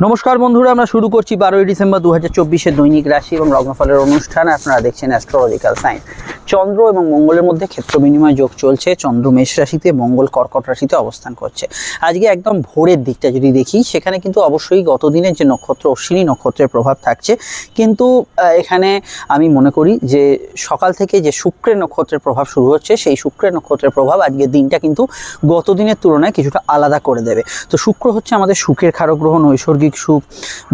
নমস্কার বন্ধুরা, আমরা শুরু করছি 12ই ডিসেম্বর 2024 দৈনিক রাশি এবং লগ্নফলের অনুষ্ঠান। আপনারা দেখছেন অ্যাস্ট্রোলজিক্যাল সাইন্স। চন্দ্র এবং মঙ্গলের মধ্যে ক্ষেত্র বিনিময় যোগ চলছে। চন্দ্র মেষ রাশিতে, মঙ্গল কর্কট রাশিতে অবস্থান করছে। আজকে একদম ভোরের দিকটা যদি দেখি, সেখানে কিন্তু অবশ্যই গতদিনের যে নক্ষত্র অশ্বিনী নক্ষত্রের প্রভাব থাকছে, কিন্তু এখানে আমি মনে করি যে সকাল থেকে যে শুক্রের নক্ষত্রের প্রভাব শুরু হচ্ছে, সেই শুক্রের নক্ষত্রের প্রভাব আজকের দিনটা কিন্তু গতদিনের তুলনায় কিছুটা আলাদা করে দেবে। তো শুক্র হচ্ছে আমাদের সুখের কারক গ্রহ, নৈসর্গিক সুখ,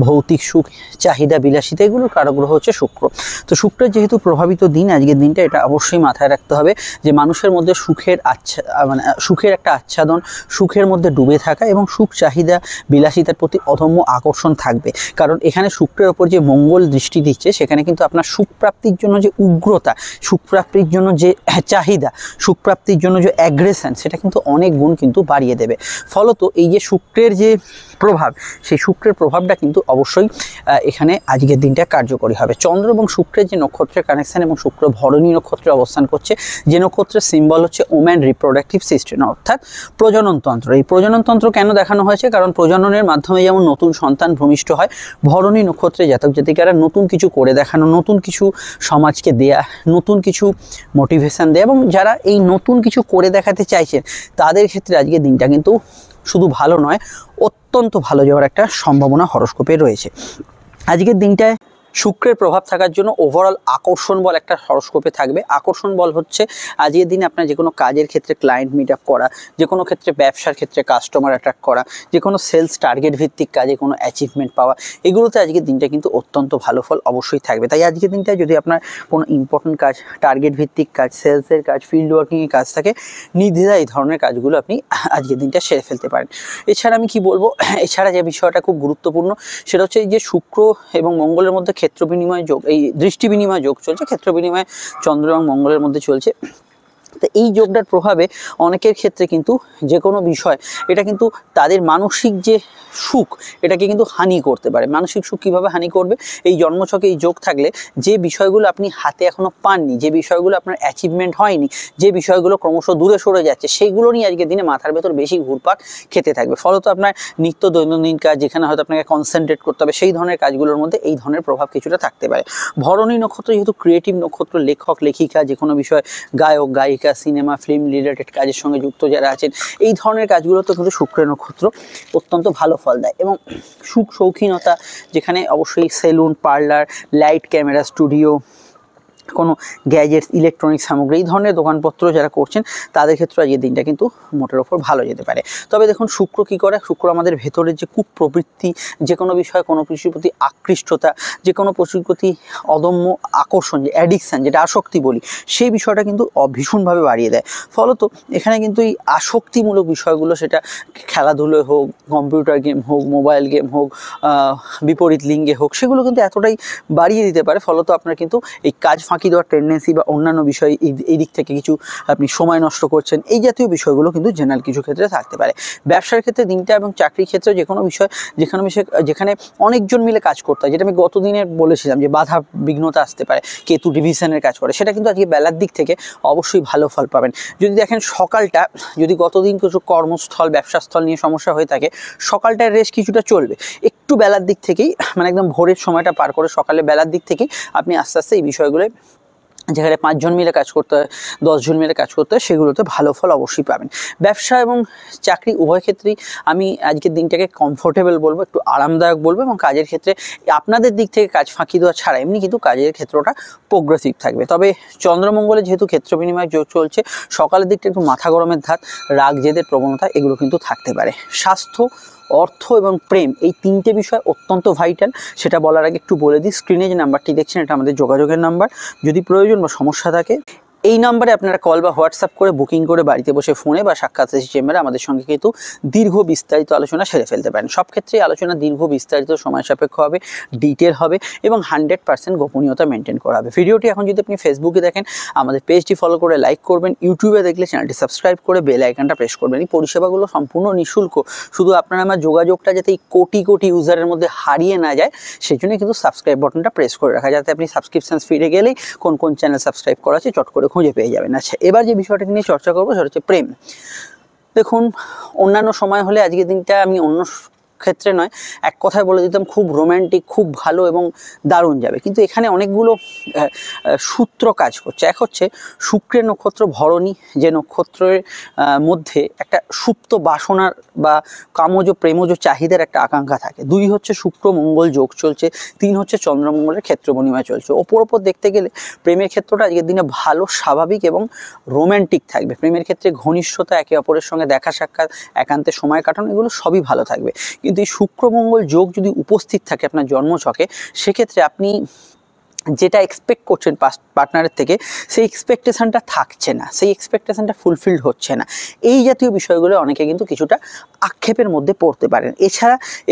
ভৌতিক সুখ, চাহিদা বিলাসিতা, এগুলোর কারক গ্রহ হচ্ছে শুক্র। তো শুক্রের যেহেতু প্রভাবিত দিন আজকের দিনটা, এটা অবশ্যই মাথায় রাখতে হবে যে মানুষের মধ্যে সুখের একটা আচ্ছাদন, সুখের মধ্যে ডুবে থাকা এবং সুখ চাহিদা বিলাসিতার প্রতি অদম্য আকর্ষণ থাকবে। কারণ এখানে শুক্রের ওপর যে মঙ্গল দৃষ্টি দিচ্ছে, সেখানে কিন্তু আপনার সুখ প্রাপ্তির জন্য যে উগ্রতা, সুখ প্রাপ্তির জন্য যে চাহিদা, সুখ প্রাপ্তির জন্য যে অ্যাগ্রেশন, সেটা কিন্তু অনেক গুণ কিন্তু বাড়িয়ে দেবে। ফলত এই যে শুক্রের যে প্রভাব, সেই শুক্রের প্রভাবটা কিন্তু অবশ্যই এখানে আজকের দিনটা কার্যকরী হবে। চন্দ্র এবং শুক্রের যে নক্ষত্রের কানেকশন, এবং শুক্র ভরণী নক্ষত্রে অবস্থান করছে, যে নক্ষত্রের সিম্বল হচ্ছে ওম্যান রিপ্রোডাক্টিভ সিস্টেম, অর্থাৎ প্রজননতন্ত্র। এই প্রজননতন্ত্র কেন দেখানো হয়েছে? কারণ প্রজননের মাধ্যমে যেমন নতুন সন্তান ভূমিষ্ঠ হয়, ভরণী নক্ষত্রে জাতক জাতিকারা নতুন কিছু করে দেখানো, নতুন কিছু সমাজকে দেয়া, নতুন কিছু মোটিভেশন দেয়া, এবং যারা এই নতুন কিছু করে দেখাতে চাইছেন, তাদের ক্ষেত্রে আজকের দিনটা কিন্তু শুধু ভালো নয়, অত্যন্ত ভালো যাওয়ার একটা সম্ভাবনা হরোস্কোপে রয়েছে। আজকের দিনটায় শুক্রের প্রভাব থাকার জন্য ওভারঅল আকর্ষণ বল একটা হরোস্কোপে থাকবে। আকর্ষণ বল হচ্ছে আজকের দিনে আপনার যে কোনো কাজের ক্ষেত্রে ক্লায়েন্ট মিট আপ করা, যে কোনো ক্ষেত্রে ব্যবসার ক্ষেত্রে কাস্টমার অ্যাট্রাক্ট করা, যে কোনো সেলস টার্গেট ভিত্তিক কাজে কোনো অ্যাচিভমেন্ট পাওয়া, এগুলোতে আজকের দিনটা কিন্তু অত্যন্ত ভালো ফল অবশ্যই থাকবে। তাই আজকের দিনটায় যদি আপনার কোনো ইম্পর্টেন্ট কাজ, টার্গেট ভিত্তিক কাজ, সেলসের কাজ, ফিল্ড ওয়ার্কিংয়ের কাজ থাকে, নির্দ্বিধায় এই ধরনের কাজগুলো আপনি আজকের দিনটা সেরে ফেলতে পারেন। এছাড়া আমি কি বলবো, এছাড়া যে বিষয়টা খুব গুরুত্বপূর্ণ, সেটা হচ্ছে এই যে শুক্র এবং মঙ্গলের মধ্যে ক্ষেত্র বিনিময় যোগ, এই দৃষ্টি বিনিময় যোগ চলছে, ক্ষেত্র বিনিময় চন্দ্র এবং মঙ্গলের মধ্যে চলছে। তো এই যোগটার প্রভাবে অনেকের ক্ষেত্রে কিন্তু যে কোনো বিষয়, এটা কিন্তু তাদের মানসিক যে সুখ, এটাকে কিন্তু হানি করতে পারে। মানসিক সুখ কীভাবে হানি করবে? এই জন্মছকে এই যোগ থাকলে যে বিষয়গুলো আপনি হাতে এখনও পাননি, যে বিষয়গুলো আপনার অ্যাচিভমেন্ট হয়নি, যে বিষয়গুলো ক্রমশ দূরে সরে যাচ্ছে, সেইগুলো নিয়ে আজকের দিনে মাথার ভেতর বেশি ঘুরপাক খেতে থাকবে। ফলত আপনার নিত্য দৈনন্দিন কাজ, যেখানে হয়তো আপনাকে কনসেন্ট্রেট করতে হবে, সেই ধরনের কাজগুলোর মধ্যে এই ধরনের প্রভাব কিছুটা থাকতে পারে। ভরণী নক্ষত্র যেহেতু ক্রিয়েটিভ নক্ষত্র, লেখক লেখিকা, যে কোনো বিষয়, গায়ক গায়িকা, সিনেমা ফিল্ম রিলেটেড কাজের সঙ্গে যুক্ত যারা আছেন, এই ধরনের কাজগুলোতে কিন্তু শুক্রের নক্ষত্র অত্যন্ত ভালো ফল দেয়। এবং সুখ শৌখিনতা, যেখানে অবশ্যই salon, parlour, light, camera, studio, কোনো গ্যাজেটস, ইলেকট্রনিক সামগ্রী, এই ধরনের দোকানপত্র যারা করছেন, তাদের ক্ষেত্রে আজকের দিনটা কিন্তু মোটের ওপর ভালো যেতে পারে। তবে দেখুন শুক্র কী করে? শুক্র আমাদের ভেতরের যে কুপ্রবৃত্তি, যে কোনো বিষয়, কোনো কিছুর প্রতি আকৃষ্টতা, যে কোনো কিছুর প্রতি অদম্য আকর্ষণ, যে অ্যাডিকশান, যেটা আসক্তি বলি, সেই বিষয়টা কিন্তু ভীষণভাবে বাড়িয়ে দেয়। ফলত এখানে কিন্তু এই আসক্তিমূলক বিষয়গুলো, সেটা খেলাধুলোয় হোক, কম্পিউটার গেম হোক, মোবাইল গেম হোক, বিপরীত লিঙ্গে হোক, সেগুলো কিন্তু এতটাই বাড়িয়ে দিতে পারে। ফলত আপনার কিন্তু এই কাজ ফাঁকি দেওয়ার টেন্ডেন্সি বা অন্যান্য বিষয়, এই দিক থেকে কিছু আপনি সময় নষ্ট করছেন, এই জাতীয় বিষয়গুলো কিন্তু জেনারেল কিছু ক্ষেত্রে থাকতে পারে। ব্যবসার ক্ষেত্রে দিনটা এবং চাকরির ক্ষেত্রে যে কোনো বিষয়, যেখানে অনেকজন মিলে কাজ করতে হয়, যেটা আমি গতদিনে বলেছিলাম যে বাধা বিঘ্নতা আসতে পারে, কেতু ডিভিশনের কাজ করে, সেটা কিন্তু আজকে বেলার দিক থেকে অবশ্যই ভালো ফল পাবেন। যদি দেখেন সকালটা, যদি গতদিন কিছু কর্মস্থল, ব্যবসাস্থল নিয়ে সমস্যা হয়ে থাকে, সকালটায় রেস্ট কিছুটা চলবে। একটু বেলার দিক থেকেই, মানে একদম ভোরের সময়টা পার করে সকালে বেলার দিক থেকেই আপনি আস্তে আস্তে এই বিষয়গুলো, যেখানে 5 জন মিলে কাজ করতে হয়, 10 জন মিলে কাজ করতে হয়, সেগুলোতে ভালো ফল অবশ্যই পাবেন। ব্যবসা এবং চাকরি উভয় ক্ষেত্রেই আমি আজকের দিনটাকে কমফোর্টেবল বলবো, একটু আরামদায়ক বলবো। এবং কাজের ক্ষেত্রে আপনাদের দিক থেকে কাজ ফাঁকি দেওয়া ছাড়া এমনি কিন্তু কাজের ক্ষেত্রটা প্রোগ্রেসিভ থাকবে। তবে চন্দ্রমঙ্গলে যেহেতু ক্ষেত্র বিনিময় যোগ চলছে, সকালের দিকটা একটু মাথা গরমের ধাত, রাগ জেদের প্রবণতা, এগুলো কিন্তু থাকতে পারে। স্বাস্থ্য, অর্থ এবং প্রেম, এই তিনটে বিষয় অত্যন্ত ভাইটাল। সেটা বলার আগে একটু বলে দিই, স্ক্রিনে যে নাম্বারটি দেখছেন, এটা আমাদের যোগাযোগের নাম্বার। যদি প্রয়োজন বা সমস্যা থাকে, এই নাম্বারে আপনারা কল বা হোয়াটসঅ্যাপ করে বুকিং করে বাড়িতে বসে ফোনে বা সাক্ষাৎ চেম্বারে আমাদের সঙ্গে কিন্তু দীর্ঘ বিস্তারিত আলোচনা সেরে ফেলতে পারেন। সব ক্ষেত্রেই আলোচনা দীর্ঘ বিস্তারিত, সময় সাপেক্ষ হবে, ডিটেল হবে এবং 100% গোপনীয়তা মেনটেন করা হবে। ভিডিওটি এখন যদি আপনি ফেসবুকে দেখেন, আমাদের পেজটি ফলো করে লাইক করবেন, ইউটিউবে দেখলে চ্যানেলটি সাবস্ক্রাইব করে বেল আইকনটা প্রেস করবেন। এই পরিষেবাগুলো সম্পূর্ণ নিঃশুল্ক। শুধু আপনার আমার যোগাযোগটা যাতে এই কোটি কোটি ইউজারের মধ্যে হারিয়ে না যায়, সেই জন্য কিন্তু সাবস্ক্রাইব বাটনটা প্রেস করে রাখা, যাতে আপনি সাবস্ক্রিপশন ফিরে গেলেই কোন চ্যানেল সাবস্ক্রাইব করা আছে চট করে খুঁজে পেয়ে যাবেন। আচ্ছা, এবার যে বিষয়টাকে নিয়ে চর্চা করবো সেটা হচ্ছে প্রেম। দেখুন, অন্যান্য সময় হলে আজকের দিনটা আমি অন্য ক্ষেত্রে নয়, এক কথায় বলে দিতাম খুব রোম্যান্টিক, খুব ভালো এবং দারুণ যাবে। কিন্তু এখানে অনেকগুলো সূত্র কাজ করছে। এক হচ্ছে শুক্রের নক্ষত্র ভরণী, যে নক্ষত্রের মধ্যে একটা সুপ্ত বাসনার বা কামজ প্রেমজ চাহিদার একটা আকাঙ্ক্ষা থাকে। 2 হচ্ছে শুক্র মঙ্গল যোগ চলছে। 3 হচ্ছে চন্দ্রমঙ্গলের ক্ষেত্র বিনিময় চলছে। ওপর দেখতে গেলে প্রেমের ক্ষেত্রটা আজকের দিনে ভালো, স্বাভাবিক এবং রোম্যান্টিক থাকবে। প্রেমের ক্ষেত্রে ঘনিষ্ঠতা, একে অপরের সঙ্গে দেখা সাক্ষাৎ, একান্তে সময় কাটানো, এগুলো সবই ভালো থাকবে। কিন্তু এই শুক্র মঙ্গল যোগ যদি উপস্থিত থাকে আপনার জন্মছকে, সেক্ষেত্রে আপনি যেটা এক্সপেক্ট করছেন পার্টনারের থেকে, সেই এক্সপেকটেশনটা থাকছে না, সেই এক্সপেকটেশনটা ফুলফিলড হচ্ছে না। এই জাতীয় বিষয়গুলো অনেকে কিন্তু কিছুটা আক্ষেপের মধ্যে পড়তে পারেন।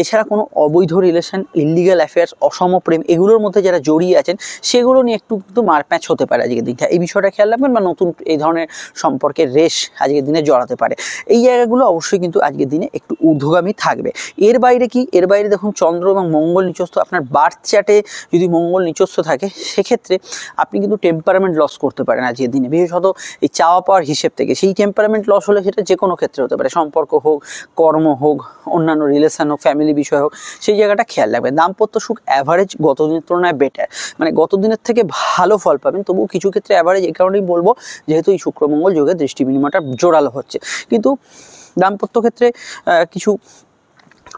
এছাড়া কোনো অবৈধ রিলেশন, ইললিগাল অ্যাফেয়ার্স, অসম প্রেম, এগুলোর মধ্যে যারা জড়িয়ে আছেন সেগুলো নিয়ে একটু কিন্তু মারপ্যাচ হতে পারে আজকের দিনটা। এই বিষয়টা খেয়াল রাখবেন। বা নতুন এই ধরনের সম্পর্কের রেশ আজকের দিনে জড়াতে পারে। এই জায়গাগুলো অবশ্যই কিন্তু আজকের দিনে একটু ঊর্ধ্বগামী থাকবে। এর বাইরে কি? এর বাইরে দেখুন চন্দ্র এবং মঙ্গল নিচস্থ। আপনার বার্থ চার্টে যদি মঙ্গল নিচস্থ থাকে, সেক্ষেত্রে আপনি কিন্তু টেম্পারামেন্ট লস করতে পারেন আজকের দিনে, বিশেষত এই চাওয়া পাওয়ার হিসেব থেকে। সেই টেম্পারামেন্ট লস হলে সেটা যে কোনো ক্ষেত্রে হতে পারে, সম্পর্ক হোক, কর্ম হোক, অন্যান্য রিলেশন হোক, ফ্যামিলি বিষয় হোক, সেই জায়গাটা খেয়াল রাখবেন। দাম্পত্য সুখ অ্যাভারেজ গত দিনের তুলনায় বেটার, মানে গত দিনের থেকে ভালো ফল পাবেন। তবুও কিছু ক্ষেত্রে অ্যাভারেজ, এই কারণেই বলবো যেহেতু এই শুক্রমঙ্গল যোগের দৃষ্টি বিনিময়টা জোরালো হচ্ছে। কিন্তু দাম্পত্য ক্ষেত্রে কিছু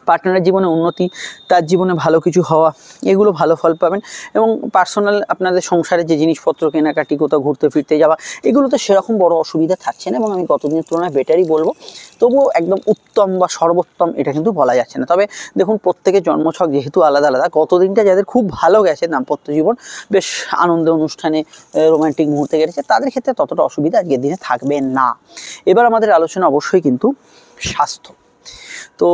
পার্টনারের জীবনে উন্নতি, তার জীবনে ভালো কিছু হওয়া, এগুলো ভালো ফল পাবেন। এবং পার্সোনাল আপনাদের সংসারে যে জিনিসপত্র কেনাকাটি, কোথাও ঘুরতে ফিরতে যাওয়া, এগুলোতে সেরকম বড় অসুবিধা থাকছে না এবং আমি গতদিনের তুলনায় বেটারই বলবো। তবুও একদম উত্তম বা সর্বোত্তম এটা কিন্তু বলা যাচ্ছে না। তবে দেখুন প্রত্যেকের জন্মছক যেহেতু আলাদা আলাদা, গত দিনটা যাদের খুব ভালো গেছে, দাম্পত্য জীবন বেশ আনন্দ অনুষ্ঠানে রোমান্টিক মুহূর্তে কেটেছে, তাদের ক্ষেত্রে ততটা অসুবিধা আজকের দিনে থাকবে না। এবার আমাদের আলোচনা অবশ্যই কিন্তু স্বাস্থ্য। তো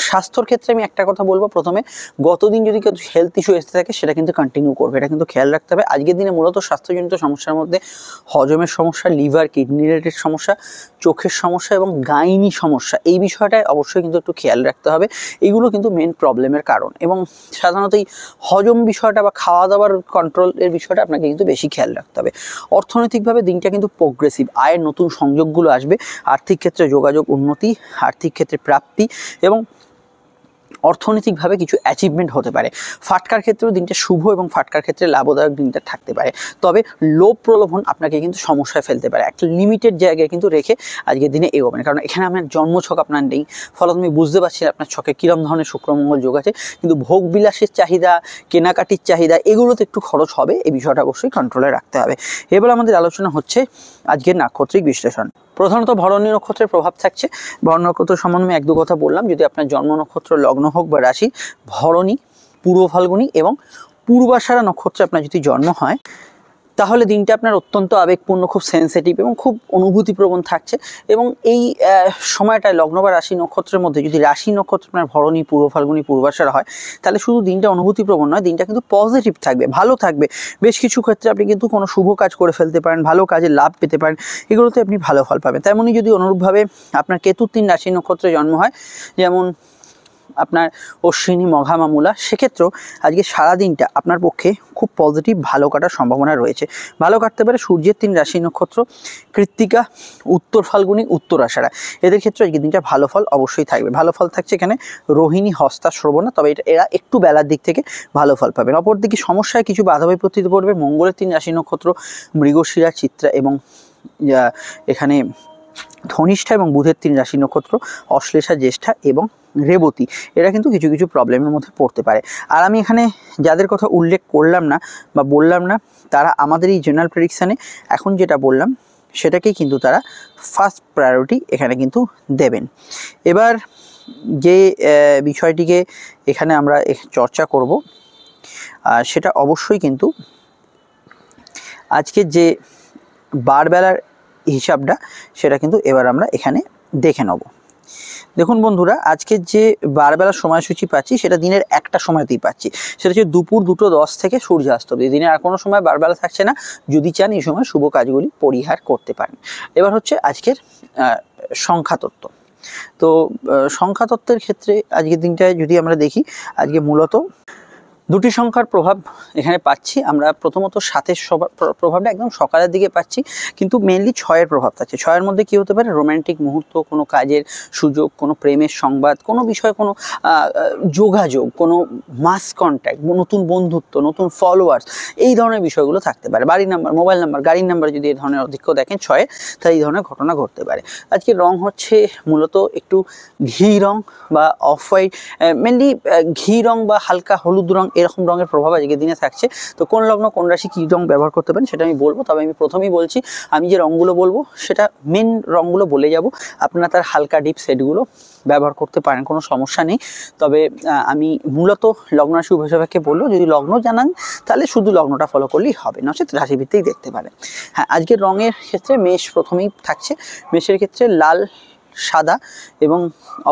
স্বাস্থ্যর ক্ষেত্রে আমি একটা কথা বলবো, প্রথমে গতদিন যদি কেউ হেলথ ইস্যু এসে থাকে সেটা কিন্তু কন্টিনিউ করবে, এটা কিন্তু খেয়াল রাখতে হবে। আজকের দিনে মূলত স্বাস্থ্যজনিত সমস্যার মধ্যে হজমের সমস্যা, লিভার কিডনি রিলেটেড সমস্যা, চোখের সমস্যা এবং গাইনি সমস্যা, এই বিষয়টায় অবশ্যই কিন্তু একটু খেয়াল রাখতে হবে। এগুলো কিন্তু মেন প্রবলেমের কারণ। এবং সাধারণত এই হজম বিষয়টা বা খাওয়া দাওয়ার কন্ট্রোলের বিষয়টা আপনাকে কিন্তু বেশি খেয়াল রাখতে হবে। অর্থনৈতিকভাবে দিনটা কিন্তু প্রোগ্রেসিভ, আয়ের নতুন সংযোগগুলো আসবে, আর্থিক ক্ষেত্রে যোগাযোগ উন্নতি, আর্থিক ক্ষেত্রে প্রাপ্তি এবং অর্থনৈতিকভাবে কিছু অ্যাচিভমেন্ট হতে পারে। ফাটকার ক্ষেত্রেও দিনটা শুভ এবং ফাটকার ক্ষেত্রে লাভদায়ক দিনটা থাকতে পারে। তবে লোভ প্রলোভন আপনাকে কিন্তু সমস্যায় ফেলতে পারে। একটা লিমিটেড জায়গায় কিন্তু রেখে আজকের দিনে এগোবেন, কারণ এখানে আমার জন্মছক আপনার নেই, ফলত আমি বুঝতে পারছি আপনার ছকে কীরকম ধরনের শুক্রমঙ্গল যোগ আছে। কিন্তু ভোগ বিলাসের চাহিদা, কেনাকাটির চাহিদা, এগুলোতে একটু খরচ হবে, এই বিষয়টা অবশ্যই কন্ট্রোলে রাখতে হবে। এবার আমাদের আলোচনা হচ্ছে আজকের নাক্ষত্রিক বিশ্লেষণ। প্রধানত ভরণী নক্ষত্রের প্রভাব থাকছে। ভরণী নক্ষত্র সম্বন্ধে 1-2 কথা বললাম। যদি আপনার জন্ম নক্ষত্র, লগ্ন হোক বা রাশি ভরণী, পূর্ব ফাল্গুনী এবং পূর্বাষাঢ়া নক্ষত্রে আপনার যদি জন্ম হয়, তাহলে দিনটা আপনার অত্যন্ত আবেগপূর্ণ, খুব সেন্সিটিভ এবং খুব অনুভূতিপ্রবণ থাকছে। এবং এই সময়টায় লগ্ন বা রাশি নক্ষত্রের মধ্যে যদি রাশি নক্ষত্র আপনার ভরণী, পূর্ব ফাল্গুনী, পূর্বাষাঢ়া হয়, তাহলে শুধু দিনটা অনুভূতিপ্রবণ নয়, দিনটা কিন্তু পজিটিভ থাকবে, ভালো থাকবে। বেশ কিছু ক্ষেত্রে আপনি কিন্তু কোনো শুভ কাজ করে ফেলতে পারেন, ভালো কাজে লাভ পেতে পারেন, এগুলোতে আপনি ভালো ফল পাবেন। তেমনই যদি অনুরূপভাবে আপনার কেতুর 3 রাশি নক্ষত্রে জন্ম হয়, যেমন আপনার অশ্বিনী, মঘা, মূলা, সেক্ষেত্রেও আজকে সারাদিনটা আপনার পক্ষে খুব পজিটিভ, ভালো কাটার সম্ভাবনা রয়েছে। ভালো কাটতে পারে সূর্যের 3 রাশি নক্ষত্র কৃত্তিকা, উত্তর ফাল্গুনী, উত্তর আষাঢ়া, এদের ক্ষেত্রে আজকে দিনটা ভালো ফল অবশ্যই থাকবে। ভালো ফল থাকছে এখানে রোহিণী, হস্তা, শ্রবণা, তবে এরা একটু বেলার দিক থেকে ভালো ফল পাবেন। অপরদিকে সমস্যায় কিছু বাধা বিপত্তিতে পড়বে। মঙ্গলের 3 রাশি নক্ষত্র মৃগশিরা, চিত্রা এবং এখানে ধনিষ্ঠা এবং বুধের 3 রাশি নক্ষত্র অশ্লেষা, জ্যেষ্ঠা এবং রেবতী, এরা কিন্তু কিছু কিছু প্রবলেমের মধ্যে পড়তে পারে। আর আমি এখানে যাদের কথা উল্লেখ করলাম না বা বললাম না, তারা আমাদের এই জেনারেল প্রেডিকশানে এখন যেটা বললাম সেটাকেই কিন্তু তারা ফার্স্ট প্রায়োরিটি এখানে কিন্তু দেবেন। এবার যে বিষয়টিকে এখানে আমরা চর্চা করব সেটা অবশ্যই কিন্তু আজকের যে বারবেলার হিসাবটা, সেটা কিন্তু এবার আমরা এখানে দেখে নেব। দেখুন বন্ধুরা, আজকের যে বারবেলার সময়সূচি পাচ্ছি সেটা দিনের একটা সময়তেই পাচ্ছি, সেটা হচ্ছে দুপুর 2:10 থেকে সূর্যাস্ত অবধি। দিনের আর কোনো সময় বারবেলা থাকছে না। যদি চান এই সময় শুভ কাজগুলি পরিহার করতে পারেন। এবার হচ্ছে আজকের সংখ্যাতত্ত্ব। তো সংখ্যাতত্ত্বের ক্ষেত্রে আজকের দিনটায় যদি আমরা দেখি, আজকে মূলত দুটি সংখ্যার প্রভাব এখানে পাচ্ছি আমরা। প্রথমত 7-এর প্রভাবটা একদম সকালের দিকে পাচ্ছি, কিন্তু মেনলি 6-এর প্রভাব থাকছে। 6-এর মধ্যে কী হতে পারে? রোম্যান্টিক মুহূর্ত, কোনো কাজের সুযোগ, কোনো প্রেমের সংবাদ, কোনো বিষয়ে কোনো যোগাযোগ, কোনো মাস কন্ট্যাক্ট, নতুন বন্ধুত্ব, নতুন ফলোয়ার্স, এই ধরনের বিষয়গুলো থাকতে পারে। বাড়ির নাম্বার, মোবাইল নাম্বার, গাড়ির নাম্বার যদি এই ধরনের অধিক্য দেখেন 6-এ, তাহলে এই ধরনের ঘটনা ঘটতে পারে। আজকে রং হচ্ছে মূলত একটু ঘি রং বা অফ হোয়াইট, মেনলি ঘি রং বা হালকা হলুদ রং, এরকম রঙের প্রভাব আজকের দিনে থাকছে। তো কোন লগ্ন কোন রাশি কী রং ব্যবহার করতে পারেন সেটা আমি বলবো, তবে আমি প্রথমেই বলছি আমি যে রঙগুলো বলবো সেটা মেন রঙগুলো বলে যাব, আপনারা তার হালকা ডিপ সেটগুলো ব্যবহার করতে পারেন, কোনো সমস্যা নেই। তবে আমি মূলত লগ্ন রাশি উপসভাকে বলবো, যদি লগ্ন জানান তাহলে শুধু লগ্নটা ফলো করলেই হবে, নচেত রাশিভিত্তিক দেখতে পারেন। হ্যাঁ, আজকের রঙের ক্ষেত্রে মেষ প্রথমেই থাকছে। মেষের ক্ষেত্রে লাল, সাদা এবং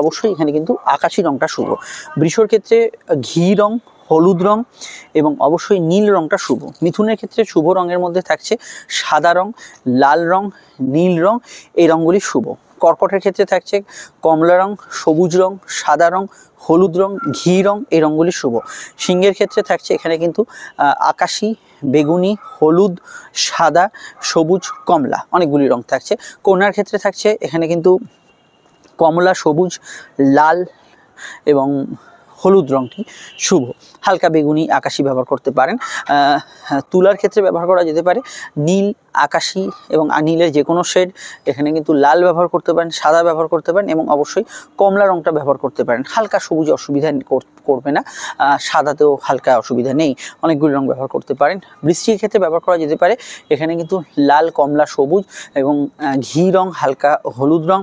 অবশ্যই এখানে কিন্তু আকাশি রঙটা শুভ। বৃষর ক্ষেত্রে ঘি রং, হলুদ রং এবং অবশ্যই নীল রঙটা শুভ। মিথুনের ক্ষেত্রে শুভ রঙের মধ্যে থাকছে সাদা রং, লাল রং, নীল রং, এই রঙগুলি শুভ। কর্কটের ক্ষেত্রে থাকছে কমলা রং, সবুজ রং, সাদা রং, হলুদ রং, ঘি রং, এই রঙগুলি শুভ। সিংহের ক্ষেত্রে থাকছে এখানে কিন্তু আকাশি, বেগুনি, হলুদ, সাদা, সবুজ, কমলা, অনেকগুলি রং থাকছে। কন্যার ক্ষেত্রে থাকছে এখানে কিন্তু কমলা, সবুজ, লাল এবং হলুদ রঙটি শুভ। হালকা বেগুনি, আকাশি ব্যবহার করতে পারেন। তুলার ক্ষেত্রে ব্যবহার করা যেতে পারে নীল, আকাশি এবং নীলের যে কোনো শেড। এখানে কিন্তু লাল ব্যবহার করতে পারেন, সাদা ব্যবহার করতে পারেন এবং অবশ্যই কমলা রঙটা ব্যবহার করতে পারেন। হালকা সবুজ অসুবিধা করবে না, সাদাতেও হালকা অসুবিধা নেই, অনেকগুলি রং ব্যবহার করতে পারেন। বৃষ্টির ক্ষেত্রে ব্যবহার করা যেতে পারে এখানে কিন্তু লাল, কমলা, সবুজ এবং ঘি রং, হালকা হলুদ রং,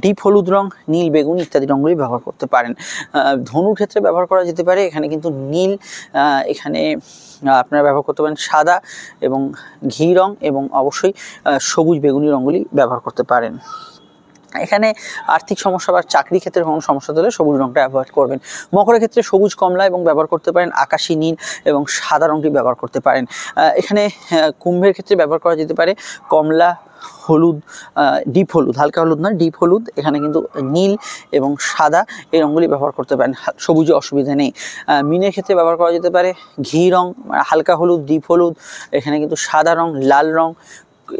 ডিপ হলুদ রং, নীল, বেগুনি ইত্যাদি রঙগুলি ব্যবহার করতে পারেন। ধনুর ক্ষেত্রে ব্যবহার করা যেতে পারে এখানে কিন্তু নীল, এখানে আপনারা ব্যবহার করতে পারেন সাদা এবং ঘি রং এবং অবশ্যই সবুজ, বেগুনি রঙগুলি ব্যবহার করতে পারেন। এখানে আর্থিক সমস্যা বা চাকরি ক্ষেত্রে কোনো সমস্যা হলে সবুজ রঙটা অ্যাভয়েড করবেন। মকরের ক্ষেত্রে সবুজ, কমলা এবং ব্যবহার করতে পারেন আকাশি, নীল এবং সাদা রঙটি ব্যবহার করতে পারেন। এখানে কুম্ভের ক্ষেত্রে ব্যবহার করা যেতে পারে কমলা, হলুদ, ডিপ হলুদ, হালকা হলুদ না, ডিপ হলুদ, এখানে কিন্তু নীল এবং সাদা এই রঙগুলি ব্যবহার করতে পারেন, সবুজে অসুবিধা নেই। মিনের ক্ষেত্রে ব্যবহার করা যেতে পারে ঘি রং, হালকা হলুদ, ডিপ হলুদ, এখানে কিন্তু সাদা রং, লাল রং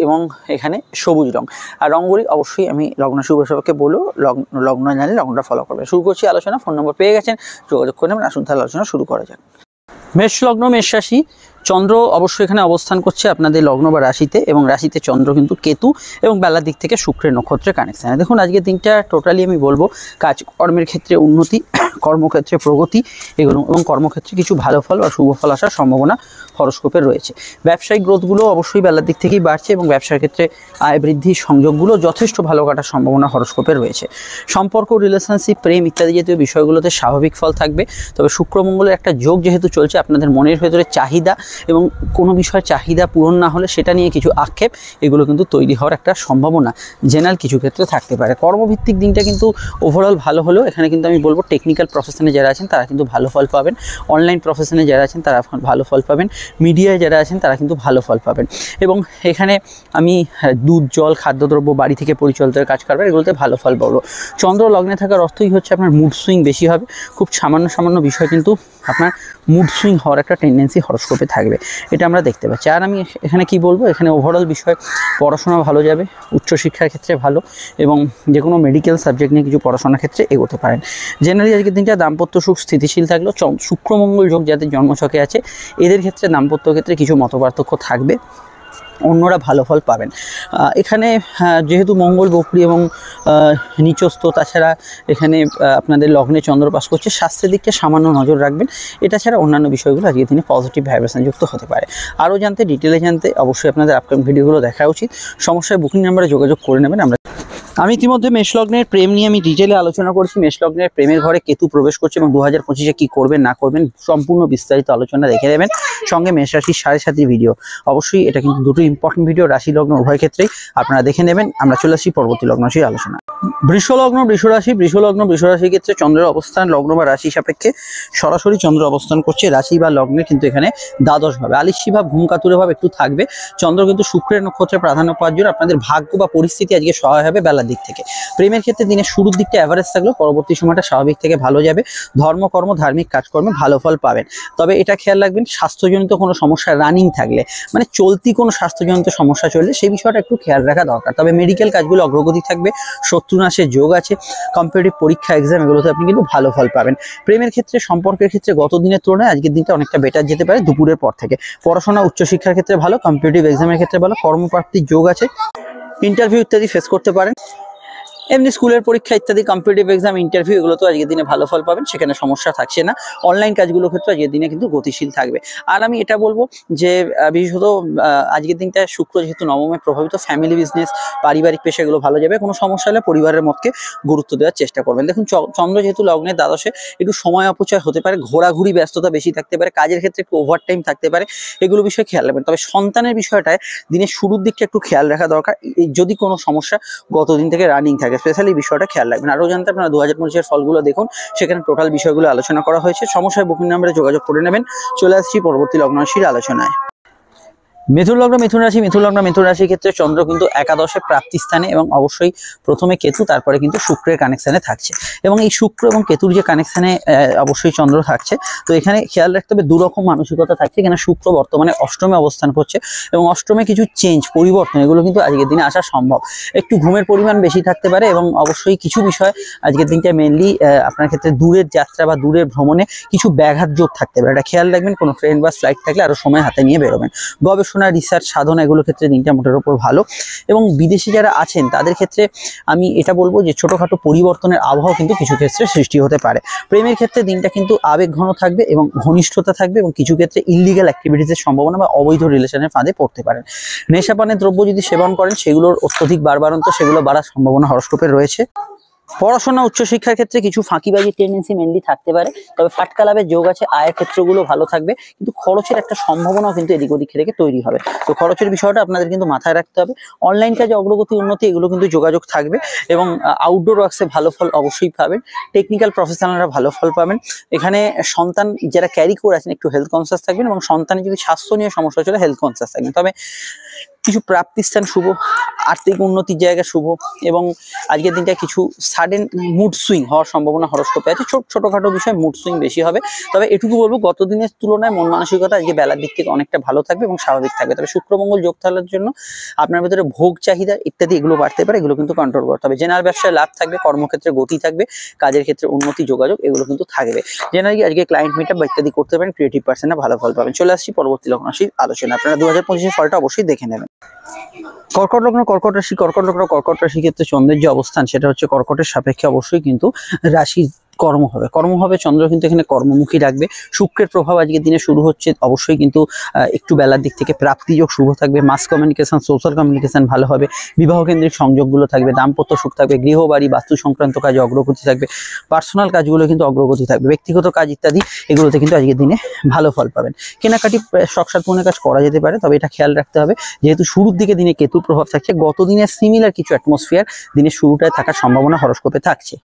এবং এখানে সবুজ রং। আর রঙগুলি অবশ্যই আমি লগ্ন শুভকে বলবো, লগ্ন জানলে লগ্নটা ফলো করবে। শুরু করছি আলোচনা। ফোন নম্বর পেয়ে গেছেন, যোগাযোগ করে নেবেন। আসুন তাহলে আলোচনা শুরু করা যাক। মেষ লগ্ন, মেষ রাশি। চন্দ্র অবশ্যই এখানে অবস্থান করছে আপনাদের লগ্ন বা রাশিতে, এবং রাশিতে চন্দ্র কিন্তু কেতু এবং বেলার দিক থেকে শুক্রের নক্ষত্রে কানেকশানে। দেখুন আজকের দিনটা টোটালি আমি বলবো কাজকর্মের ক্ষেত্রে উন্নতি, কর্মক্ষেত্রে প্রগতি এগুলো এবং কর্মক্ষেত্রে কিছু ভালো ফল বা শুভ ফল আসার সম্ভাবনা হরস্কোপে রয়েছে। ব্যবসায়িক গ্রোথগুলো অবশ্যই বেলার দিক থেকেই বাড়ছে এবং ব্যবসার ক্ষেত্রে আয় বৃদ্ধির সংযোগগুলো যথেষ্ট ভালো কাটার সম্ভাবনা হরস্কোপে রয়েছে। সম্পর্ক, রিলেশনশিপ, প্রেম ইত্যাদি জাতীয় বিষয়গুলোতে স্বাভাবিক ফল থাকবে। তবে শুক্র মঙ্গলের একটা যোগ যেহেতু চলছে, আপনাদের মনের ভেতরে চাহিদা এবং কোনো বিষয়ের চাহিদা পূরণ না হলে সেটা নিয়ে কিছু আক্ষেপ এগুলো কিন্তু তৈরি হওয়ার একটা সম্ভাবনা জেনারেল কিছু ক্ষেত্রে থাকতে পারে। কর্মভিত্তিক দিনটা কিন্তু ওভারঅল ভালো হলেও এখানে কিন্তু আমি বলবো টেকনিক্যাল প্রফেশনে যারা আছেন তারা কিন্তু ভালো ফল পাবেন, অনলাইন প্রফেশনে যারা আছেন তারা ভালো ফল পাবেন, মিডিয়ায় যারা আছেন তারা কিন্তু ভালো ফল পাবেন। এবং এখানে আমি দুধ, জল, খাদ্যদ্রব্য, বাড়ি থেকে পরিচালিত কাজ কারবার এগুলোতে ভালো ফল পাবো। চন্দ্র লগ্নে থাকার অর্থই হচ্ছে আপনার মুড সুইং বেশি হবে। খুব সামান্য বিষয় কিন্তু আপনার মুড সুইং হওয়ার একটা টেন্ডেন্সি হরস্কোপে থাকবে, এটা আমরা দেখতে পাচ্ছি। আর আমি এখানে কি বলবো, এখানে ওভারঅল বিষয় পড়াশোনা ভালো যাবে, উচ্চশিক্ষার ক্ষেত্রে ভালো এবং যে কোনো মেডিকেল সাবজেক্ট নিয়ে কিছু পড়াশোনার ক্ষেত্রে এগোতে পারেন। জেনারেলি আজকের দিনটা দাম্পত্য সুখ স্থিতিশীল থাকলেও শুক্রমঙ্গল যোগ যাদের জন্মছকে আছে এদের ক্ষেত্রে দাম্পত্য ক্ষেত্রে কিছু মতপার্থক্য থাকবে, অন্যরা ভালো ফল পাবেন। এখানে যেহেতু মঙ্গল বকরি এবং নিচস্থ, তাছাড়া এখানে আপনাদের লগ্নে চন্দ্র পাস করছে, স্বাস্থ্যের দিকটা সামান্য নজর রাখবেন। এটা ছাড়া অন্যান্য বিষয়গুলো আজকে তিনি পজিটিভ ভাইব্রেশন যুক্ত হতে পারে। আরও জানতে, ডিটেলে জানতে অবশ্যই আপনাদের আপকামিং ভিডিওগুলো দেখা উচিত। সমস্যায় বুকিং নাম্বারে যোগাযোগ করে নেবেন। আমি ইতিমধ্যে মেষলগ্নের প্রেম নিয়ে আমি ডিটেলে আলোচনা করছি। মেষলগ্নের প্রেমের ঘরে কেতু প্রবেশ করছে এবং 2025-এ কী করবেন না করবেন সম্পূর্ণ বিস্তারিত আলোচনা দেখে নেবেন। সঙ্গে মেষ রাশির 7.5 ভিডিও, অবশ্যই এটা কিন্তু দুটো ইম্পর্টেন্ট ভিডিও, রাশি লগ্ন উভয় ক্ষেত্রেই আপনারা দেখে নেবেন। আমরা চলে আসি পরবর্তী লগ্ন রাশির আলোচনা। বৃষলগ্ন, বৃষরাশি। বৃষলগ্ন, বৃষরাশির ক্ষেত্রে চন্দ্রের অবস্থান লগ্ন বা রাশি সাপেক্ষে সরাসরি চন্দ্র অবস্থান করছে। রাশি বা লগ্নে কিন্তু এখানে দ্বাদশ ভাবে আলিস্যি ভাব, ঘুমকাতুরে ভাব একটু থাকবে। চন্দ্র কিন্তু শুক্রের নক্ষত্রে প্রাধান্য পাওয়ার জন্য আপনাদের ভাগ্য বা পরিস্থিতি আজকে সহায় হবে বেলার দিক থেকে। প্রেমের ক্ষেত্রে দিনের শুরুর দিকটা অ্যাভারেজ থাকলেও পরবর্তী সময়টা স্বাভাবিক থেকে ভালো যাবে। ধর্মকর্ম ধার্মিক কাজকর্মে ভালো ফল পাবেন। তবে এটা খেয়াল রাখবেন, স্বাস্থ্যজনিত কোনো সমস্যা রানিং থাকলে, মানে চলতি কোনো স্বাস্থ্যজনিত সমস্যা চললে সেই বিষয়টা একটু খেয়াল রাখা দরকার। তবে মেডিকেল কাজগুলো অগ্রগতি থাকবে, শত্রুনাশের যোগ আছে, কম্পিটিটিভ পরীক্ষা এক্সাম এগুলোতে আপনি কিন্তু ভালো ফল পাবেন। প্রেমের ক্ষেত্রে, সম্পর্কের ক্ষেত্রে গত দিনের তুলনায় আজকের দিনটা অনেকটা বেটার যেতে পারে দুপুরের পর থেকে। পড়াশোনা উচ্চশিক্ষার ক্ষেত্রে ভালো, কম্পিটিটিভ এক্সামের ক্ষেত্রে ভালো, কর্মপ্রাপ্তির যোগ আছে, ইন্টারভিউ ইত্যাদি ফেস করতে পারেন। এমনি স্কুলের পরীক্ষা ইত্যাদি, কম্পিটিটিভ এক্সাম, ইন্টারভিউ এগুলো তো আজকের দিনে ভালো ফল পাবেন, সেখানে সমস্যা থাকছে না। অনলাইন কাজগুলোর ক্ষেত্রে আজকের দিনে কিন্তু গতিশীল থাকবে। আর আমি এটা বলবো যে বিশেষত আজকের দিনটা শুক্র যেহেতু নবমে প্রভাবিত, ফ্যামিলি বিজনেস, পারিবারিক পেশা এগুলো ভালো যাবে। কোনো সমস্যা হলে পরিবারের মতকে গুরুত্ব দেওয়ার চেষ্টা করবেন। দেখুন, চন্দ্র যেহেতু লগ্নের দ্বাদশে, একটু সময় অপচয় হতে পারে, ঘোরাঘুরি ব্যস্ততা বেশি থাকতে পারে, কাজের ক্ষেত্রে একটু ওভারটাইম থাকতে পারে, এগুলো বিষয়ে খেয়াল রাখবেন। তবে সন্তানের বিষয়টায় দিনের শুরুর দিকটা একটু খেয়াল রাখা দরকার, যদি কোনো সমস্যা গত দিন থেকে রানিং থাকে, স্পেশালি বিষয়টা খেয়াল রাখবেন। আরও জানতে আপনারা 2025-এর ফলগুলো দেখুন, সেখানে টোটাল বিষয়গুলো আলোচনা করা হয়েছে। সমস্যায় বুকিং নাম্বারে যোগাযোগ করে নেবেন। চলে আসছি পরবর্তী লগ্ন রাশির আলোচনায়। মিথুন লগ্ন, মিথুন রাশি, মিথুন লগ্ন, মিথুন রাশির ক্ষেত্রে চন্দ্র কিন্তু একাদশে প্রাপ্তি স্থানে, এবং অবশ্যই প্রথমে কেতু, তারপরে কিন্তু শুক্রের কানেকশানে থাকছে। এবং এই শুক্র এবং কেতুর যে কানেকশানে অবশ্যই চন্দ্র থাকছে, তো এখানে খেয়াল রাখতে হবে দুরকম মানসিকতা থাকছে। এখানে শুক্র বর্তমানে অষ্টমে অবস্থান করছে, এবং অষ্টমে কিছু চেঞ্জ, পরিবর্তন এগুলো কিন্তু আজকের দিনে আসা সম্ভব। একটু ঘুমের পরিমাণ বেশি থাকতে পারে, এবং অবশ্যই কিছু বিষয় আজকের দিনটা মেনলি আপনার ক্ষেত্রে দূরের যাত্রা বা দূরের ভ্রমণে কিছু ব্যাঘাত যোগ থাকতে পারে, এটা খেয়াল রাখবেন। কোনো ট্রেন বা ফ্লাইট থাকলে আরও সময় হাতে নিয়ে বেরোবেন। গবেষণা, রিসার্চ, সাধনা এগুলোর ক্ষেত্রে দিনটা মোটের ওপর ভালো। এবং বিদেশে যারা আছেন তাদের ক্ষেত্রে আমি এটা বলবো যে ছোটোখাটো পরিবর্তনের আবহাওয়া কিন্তু কিছু ক্ষেত্রে সৃষ্টি হতে পারে। প্রেমের ক্ষেত্রে দিনটা কিন্তু আবেগঘন থাকবে, এবং ঘনিষ্ঠতা থাকবে, এবং কিছু ক্ষেত্রে ইললিগাল অ্যাক্টিভিটিসের সম্ভাবনা বা অবৈধ রিলেশনের ফাঁদে পড়তে পারেন। নেশাপানের দ্রব্য যদি সেবন করেন, সেগুলোর অত্যধিক বাড়বাড়ন্ত, সেগুলো বাড়ার সম্ভাবনা হরস্কোপে রয়েছে। পড়াশোনা, উচ্চশিক্ষার ক্ষেত্রে কিছু ফাঁকিবাজির টেন্ডেন্সি মেনলি থাকতে পারে, তবে ফাটকা লাভের যোগ আছে। আয়ের ক্ষেত্রগুলো ভালো থাকবে, কিন্তু খরচের একটা সম্ভাবনাও কিন্তু এদিক ওদিক থেকে তৈরি হবে। তো খরচের বিষয়টা আপনাদের কিন্তু মাথায় রাখতে হবে। অনলাইন কাজে অগ্রগতি, উন্নতি এগুলো কিন্তু যোগাযোগ থাকবে, এবং আউটডোর ওয়ার্কসে ভালো ফল অবশ্যই পাবেন। টেকনিক্যাল প্রফেশনালরা ভালো ফল পাবেন। এখানে সন্তান যারা ক্যারি করে আছেন একটু হেলথ কনসিয়াস থাকবেন, এবং সন্তানের যদি স্বাস্থ্য নিয়ে সমস্যা চলে হেলথ কনসিয়াস থাকবেন। তবে কিছু প্রাপ্তিস্থান শুভ, আর্থিক উন্নতির জায়গা শুভ, এবং আজকের দিনটা কিছু সাডেন মুড সুইং হওয়ার সম্ভাবনা হরস্কোপে আছে। ছোটখাটো বিষয় মুড সুইং বেশি হবে। তবে এটুকু বলবো, গত দিনের তুলনায় মন মানসিকতা আজকে বেলার দিক থেকে অনেকটা ভালো থাকবে এবং স্বাভাবিক থাকবে। তবে শুক্রমঙ্গল যোগ থাকার জন্য আপনার ভেতরে ভোগ চাহিদা ইত্যাদি এগুলো বাড়তে পারে, এগুলো কিন্তু কন্ট্রোল করতে হবে। জেনারেল ব্যবসায় লাভ থাকবে, কর্মক্ষেত্রে গতি থাকবে, কাজের ক্ষেত্রে উন্নতি, যোগাযোগ এগুলো কিন্তু থাকবে। জেনারেলি আজকে ক্লায়েন্ট মিট আপ বা ইত্যাদি করতে পারেন, ক্রিয়েটিভ পার্সনে ভালো ফল পাবেন। চলে আসছি পরবর্তী লগ্ন রাশির আলোচনা। আপনারা 2025-এর ফলটা অবশ্যই দেখে নেবেন। কর্কট লগ্ন, কর্কট রাশি, কর্কট লগ্ন, কর্কট রাশির ক্ষেত্রে চন্দ্রের যে অবস্থান, সেটা হচ্ছে কর্কটের সাপেক্ষে অবশ্যই কিন্তু রাশি কর্ম হবে। চন্দ্র কিন্তু এখানে কর্মমুখী রাখবে। শুক্রের প্রভাব আজকের দিনে শুরু হচ্ছে, অবশ্যই কিন্তু একটু বেলার দিক থেকে প্রাপ্তিযোগ শুভ থাকবে। মাস কমিউনিকেশন, সোশ্যাল কমিউনিকেশন ভালো হবে। বিবাহ কেন্দ্রিক সংযোগগুলো থাকবে, দাম্পত্য সুখ থাকবে, গৃহবাড়ি বাস্তু সংক্রান্ত কাজে অগ্রগতি থাকবে, পার্সোনাল কাজগুলো কিন্তু অগ্রগতি থাকবে, ব্যক্তিগত কাজ ইত্যাদি এগুলোতে কিন্তু আজকের দিনে ভালো ফল পাবেন। কেনাকাটি, শখ সাধনের কাজ করা যেতে পারে, তবে এটা খেয়াল রাখতে হবে যেহেতু শুরুর দিকে দিনে কেতুর প্রভাব থাকছে, গত দিনের সিমিলার কিছু অ্যাটমসফিয়ার দিনের শুরুটায় থাকার সম্ভাবনা হরস্কোপে থাকছে।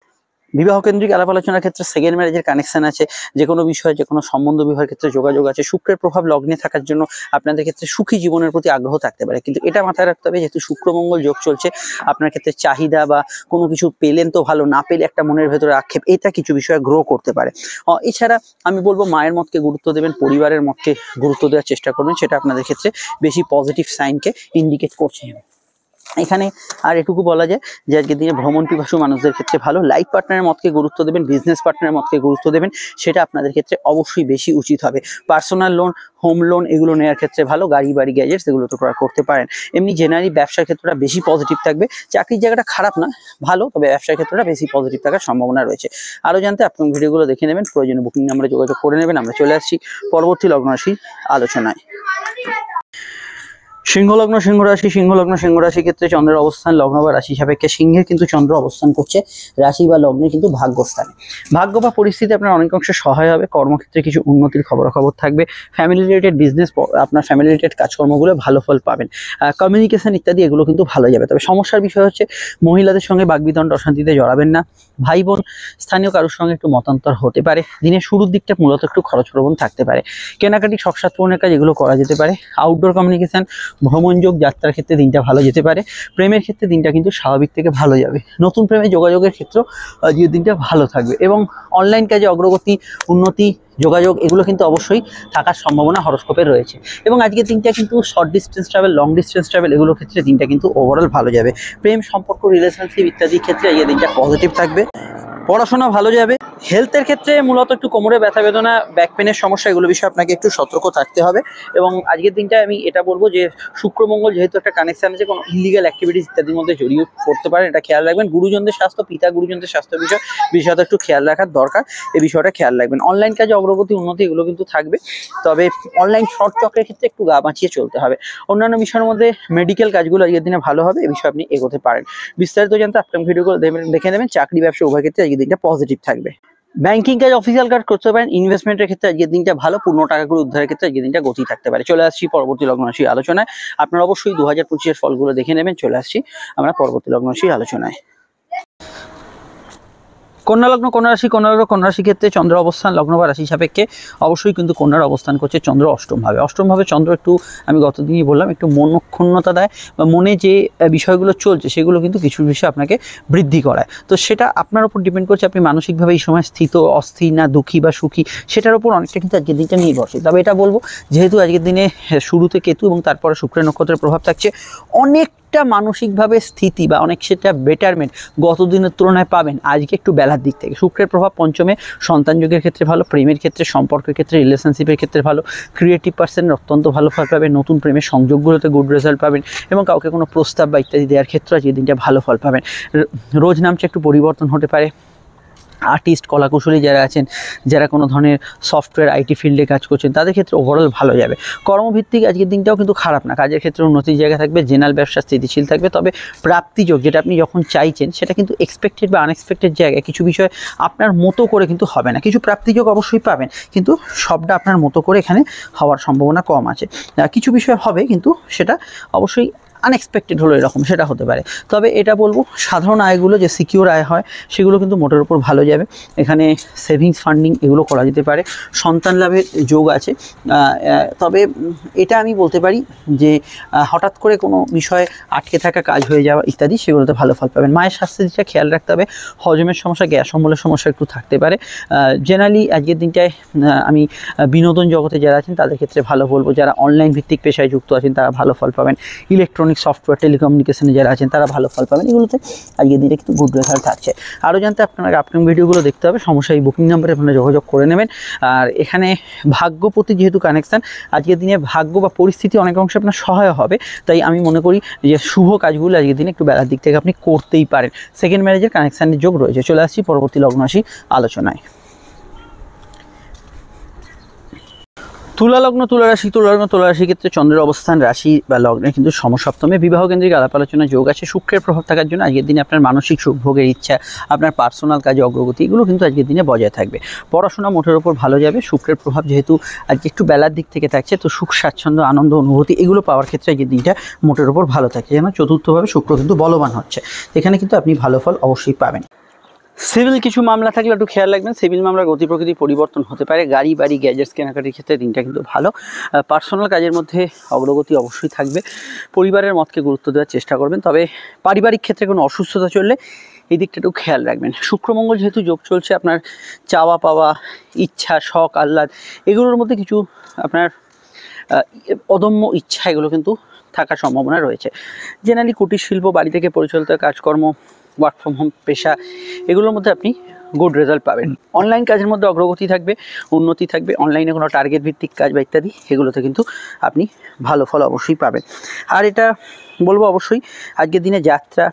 বিবাহ কেন্দ্রিক আলাপ আলোচনার ক্ষেত্রে সেকেন্ড ম্যারেজের কানেকশন আছে, যে কোনো বিষয়ে যে কোনো সম্বন্ধ বিবাহের ক্ষেত্রে যোগাযোগ আছে। শুক্রের প্রভাব লগ্নে থাকার জন্য আপনাদের ক্ষেত্রে সুখী জীবনের প্রতি আগ্রহ থাকতে পারে, কিন্তু এটা মাথায় রাখতে হবে যেহেতু শুক্রমঙ্গল যোগ চলছে, আপনার ক্ষেত্রে চাহিদা বা কোনো কিছু পেলেন তো ভালো, না পেলে একটা মনের ভেতরে আক্ষেপ, এটা কিছু বিষয়ে গ্রো করতে পারে। এছাড়া আমি বলবো মায়ের মতকে গুরুত্ব দেবেন, পরিবারের মতকে গুরুত্ব দেওয়ার চেষ্টা করবেন, সেটা আপনাদের ক্ষেত্রে বেশি পজিটিভ সাইনকে ইন্ডিকেট করছে। এখানে আর এটুকু বলা যায় যে আজকের দিনে ভ্রমণ পিপাসু মানুষদের ক্ষেত্রে ভালো। লাইফ পার্টনারের মতকে গুরুত্ব দেবেন, বিজনেস পার্টনারের মতকে গুরুত্ব দেবেন, সেটা আপনাদের ক্ষেত্রে অবশ্যই বেশি উচিত হবে। পার্সোনাল লোন, হোম লোন এগুলো নেওয়ার ক্ষেত্রে ভালো। গাড়ি বাড়ি গ্যাজেটস এগুলো তো করতে পারেন। এমনি জেনারেলি ব্যবসার ক্ষেত্রটা বেশি পজিটিভ থাকবে। চাকরির জায়গাটা খারাপ না, ভালো, তবে ব্যবসার ক্ষেত্রটা বেশি পজিটিভ থাকার সম্ভাবনা রয়েছে। আরও জানতে আপনার ভিডিওগুলো দেখে নেবেন, প্রয়োজনে বুকিং নাম্বারে যোগাযোগ করে নেবেন। আমরা চলে আসছি পরবর্তী লগ্ন রাশির আলোচনায়। সিংহলগ্ন, সিংহ রাশি, সিংহলগ্ন, সিংহ রাশির ক্ষেত্রে চন্দ্রের অবস্থান লগ্ন বা রাশি সাপেক্ষে সিংহের কিন্তু চন্দ্র অবস্থান করছে রাশি বা লগ্নে কিন্তু ভাগ্যস্থানে। ভাগ্য বা পরিস্থিতি আপনার অনেক অংশে সহায় হবে। কর্মক্ষেত্রে কিছু উন্নতির খবরাখবর থাকবে। ফ্যামিলি রিলেটেড বিজনেস, আপনার ফ্যামিলি রিলেটেড কাজকর্মগুলো ভালো ফল পাবেন। কমিউনিকেশন ইত্যাদি এগুলো কিন্তু ভালো যাবে। তবে সমস্যার বিষয় হচ্ছে মহিলাদের সঙ্গে বাগবিতণ্ড অশান্তিতে জড়াবেন না। ভাই বোন স্থানীয় কারোর সঙ্গে একটু মতান্তর হতে পারে। দিনের শুরুর দিকটা মূলত একটু খরচপ্রবণ থাকতে পারে। কেনাকাটি শখ সাধ পূরণের কাজ এগুলো করা যেতে পারে। আউটডোর কমিউনিকেশন, ভ্রমণযোগ, যাত্রার ক্ষেত্রে দিনটা ভালো যেতে পারে। প্রেমের ক্ষেত্রে দিনটা কিন্তু স্বাভাবিক থেকে ভালো যাবে। নতুন প্রেমে যোগাযোগের ক্ষেত্রে আজকের দিনটা ভালো থাকবে এবং অনলাইন কাজে অগ্রগতি, উন্নতি, যোগাযোগ এগুলো কিন্তু অবশ্যই থাকার সম্ভাবনা হরোস্কোপের রয়েছে। এবং আজকের দিনটা কিন্তু short distance travel, long distance travel এগুলোর ক্ষেত্রে দিনটা কিন্তু ওভারঅল ভালো যাবে। প্রেম সম্পর্ক, রিলেশনশিপ ইত্যাদির ক্ষেত্রে এই দিনটা পজিটিভ থাকবে। পড়াশোনা ভালো যাবে। হেলথের ক্ষেত্রে মূলত একটু কোমরে ব্যথা বেদনা, ব্যাক পেনের সমস্যা এগুলো বিষয়ে আপনাকে একটু সতর্ক থাকতে হবে। এবং আজকের দিনটা আমি এটা বলবো যে শুক্র মঙ্গল যেহেতু একটা কানেকশন আছে, কোনো ইলিগাল অ্যাক্টিভিটিস ইত্যাদির মধ্যে জড়িয়ে পড়তে পারেন, এটা খেয়াল রাখবেন। গুরুজনদের স্বাস্থ্য, পিতা গুরুজনদের স্বাস্থ্য বিষয়টা একটু খেয়াল রাখার দরকার, এই বিষয়টা খেয়াল রাখবেন। অনলাইন কাজে অগ্রগতি, উন্নতি এগুলো কিন্তু থাকবে, তবে অনলাইন শর্ট চক্রের ক্ষেত্রে একটু গা বাঁচিয়ে চলতে হবে। অন্যান্য বিষয়ের মধ্যে মেডিকেল কাজগুলো আজকের দিনে ভালো হবে, এই বিষয়ে আপনি এগোতে পারেন। বিস্তারিত জানতে আপকামিং ভিডিওগুলো দেখে নেবেন। চাকরি, ব্যবসা উভয় ক্ষেত্রে আজকের দিনটা পজিটিভ থাকবে। ব্যাংকিং কাজ, অফিসিয়াল কাজ করতে পারেন। ইনভেস্টমেন্টের ক্ষেত্রে আজকের দিনটা ভালো। পূর্ণ টাকাগুলো উদ্ধারের ক্ষেত্রে আজকের দিনটা গতি থাকতে পারে। চলে আসছি পরবর্তী লগ্ন রাশির আলোচনায়। আপনারা অবশ্যই 2025-এর ফলগুলো দেখে নেবেন। চলে আসছি আমরা পরবর্তী লগ্ন রাশির আলোচনায়। কন্যা লগ্ন, কন্যা রাশি ক্ষেত্রে চন্দ্র অবস্থান লগ্ন বা রাশি সাপেক্ষে অবশ্যই কিন্তু কন্যার অবস্থান করছে চন্দ্র অষ্টমভাবে। চন্দ্র একটু, আমি গতদিনই বললাম, একটু মনক্ষুণ্ণতা দেয় বা মনে যে বিষয়গুলো চলছে সেগুলো কিন্তু কিছু বিষয় আপনাকে বৃদ্ধি করায়। তো সেটা আপনার উপর ডিপেন্ড করছে আপনি মানসিকভাবে এই সময় স্থিত, অস্থির না দুঃখী বা সুখী, সেটার উপর অনেকটা কিন্তু আজকের দিনটা নির্ভরশীল। তবে এটা বলবো, যেহেতু আজকের দিনে শুরুতে কেতু এবং তারপরে শুক্রের নক্ষত্রের প্রভাব থাকছে, অনেকটা মানসিকভাবে স্থিতি বা অনেক সেটা বেটারমেন্ট গত দিনের তুলনায় পাবেন আজকে একটু বেলার দিক থেকে। শুক্রের প্রভাব পঞ্চমে, সন্তান যোগের ক্ষেত্রে ভালো, প্রেমের ক্ষেত্রে, সম্পর্কের ক্ষেত্রে, রিলেশনশিপের ক্ষেত্রে ভালো, ক্রিয়েটিভ পার্সনের অত্যন্ত ভালো ফল পাবেন, নতুন প্রেমের সংযোগগুলোতে গুড রেজাল্ট পাবেন এবং কাউকে কোনো প্রস্তাব বা ইত্যাদি দেওয়ার ক্ষেত্রে আজকে দিনটা ভালো ফল পাবেন। রোজ নামছে একটু পরিবর্তন হতে পারে। আর্টিস্ট, কলাকুশলী যারা আছেন, যারা কোনো ধরনের সফটওয়্যার, আইটি ফিল্ডে কাজ করছেন, তাদের ক্ষেত্রে ওভারঅল ভালো যাবে। কর্মভিত্তিক আজকের দিনটাও কিন্তু খারাপ না, কাজের ক্ষেত্রে উন্নতির জায়গা থাকবে। জেনারেল ব্যবসা স্থিতিশীল থাকবে। তবে প্রাপ্তিযোগ, যেটা আপনি যখন চাইছেন সেটা কিন্তু এক্সপেক্টেড বা আনএক্সপেক্টেড জায়গায় কিছু বিষয় আপনার মতো করে কিন্তু হবে না। কিছু প্রাপ্তিযোগ অবশ্যই পাবেন, কিন্তু সবটা আপনার মতো করে এখানে হওয়ার সম্ভাবনা কম আছে। কিছু বিষয় হবে, কিন্তু সেটা অবশ্যই আনএক্সপেক্টেড হলো এরকম, সেটা হতে পারে। তবে এটা বলবো, সাধারণ আয়গুলো যে সিকিউর আয় হয় সেগুলো কিন্তু মোটের উপর ভালো যাবে। এখানে সেভিংস, ফান্ডিং এগুলো করা যেতে পারে। সন্তান লাভের যোগ আছে। তবে এটা আমি বলতে পারি যে হঠাৎ করে কোনো বিষয়ে আটকে থাকা কাজ হয়ে যাওয়া ইত্যাদি, সেগুলোতে ভালো ফল পাবেন। মায়ের স্বাস্থ্যের দিকটা খেয়াল রাখতে হবে। হজমের সমস্যা, গ্যাস অম্বলের সমস্যা একটু থাকতে পারে। জেনারেলি আজকের দিনটায় আমি বিনোদন জগতে যারা আছেন তাদের ক্ষেত্রে ভালো বলবো। যারা অনলাইন ভিত্তিক পেশায় যুক্ত আছেন তারা ভালো ফল পাবেন। ইলেকট্রনিক, সফটওয়্যার, টেলিকমিউনিকেশনে যারা আছেন তারা ভালো ফল পাবেন। এগুলোতে আজকের দিনে কিন্তু গুড রেজাল্ট থাকছে। আরও জানতে আপনারা আপকামিং ভিডিওগুলো দেখতে হবে। সমস্যা এই বুকিং নাম্বারে আপনারা যোগাযোগ করে নেবেন। আর এখানে ভাগ্যপতি যেহেতু কানেকশান, আজকের দিনে ভাগ্য বা পরিস্থিতি অনেক অংশে আপনার সহায় হবে। তাই আমি মনে করি যে শুভ কাজগুলো আজকের দিনে একটু বেলার দিক থেকে আপনি করতেই পারেন। সেকেন্ড ম্যারেজের কানেকশানের যোগ রয়েছে। চলে আসছি পরবর্তী লগ্ন রাশি আলোচনায়। তুলা লগ্ন, তুলা রাশির ক্ষেত্রে চন্দ্রের অবস্থান রাশি বা লগ্নে কিন্তু সমসপ্তমে। বিবাহ কেন্দ্রিক আলাপ আলোচনা যোগ আছে। শুক্রের প্রভাব থাকার জন্য আজকের দিনে আপনার মানসিক সুখ ভোগের ইচ্ছা, আপনার পার্সোনাল কাজে অগ্রগতি এগুলো কিন্তু আজকের দিনে বজায় থাকবে। পড়াশোনা মোটের ওপর ভালো যাবে। শুক্রের প্রভাব যেহেতু আজকে একটু বেলার দিক থেকে থাকছে, তো সুখ, স্বাচ্ছন্দ্য, আনন্দ, অনুভূতি এগুলো পাওয়ার ক্ষেত্রে আজকের দিনটা মোটের ওপর ভালো থাকছে। যেন চতুর্থভাবে শুক্র কিন্তু বলবান হচ্ছে, এখানে কিন্তু আপনি ভালো ফল অবশ্যই পাবেন। সিভিল কিছু মামলা থাকলে একটু খেয়াল রাখবেন। সিভিল মামলার গতি প্রকৃতি পরিবর্তন হতে পারে। গাড়ি, বাড়ি, গ্যাজেটস কেনাকাটির ক্ষেত্রে দিনটা কিন্তু ভালো। পার্সোনাল কাজের মধ্যে অগ্রগতি অবশ্যই থাকবে। পরিবারের মতকে গুরুত্ব দেওয়ার চেষ্টা করবেন। তবে পারিবারিক ক্ষেত্রে কোনো অসুস্থতা চললে এই দিকটা একটু খেয়াল রাখবেন। শুক্রমঙ্গল যেহেতু যোগ চলছে, আপনার চাওয়া পাওয়া, ইচ্ছা, শখ, আহ্লাদ এগুলোর মধ্যে কিছু আপনার অদম্য ইচ্ছা এগুলো কিন্তু থাকার সম্ভাবনা রয়েছে। জেনারেলি কুটির শিল্প, বাড়ি থেকে পরিচালিত কাজকর্ম, ওয়ার্ক ফ্রম হোম পেশা এগুলোর মধ্যে আপনি গুড রেজাল্ট পাবেন। অনলাইন কাজের মধ্যে অগ্রগতি থাকবে, উন্নতি থাকবে। অনলাইনে কোনো টার্গেট ভিত্তিক কাজ বা ইত্যাদি এগুলোতে কিন্তু আপনি ভালো ফল অবশ্যই পাবেন। আর এটা বলবো, অবশ্যই আজকের দিনে যাত্রা,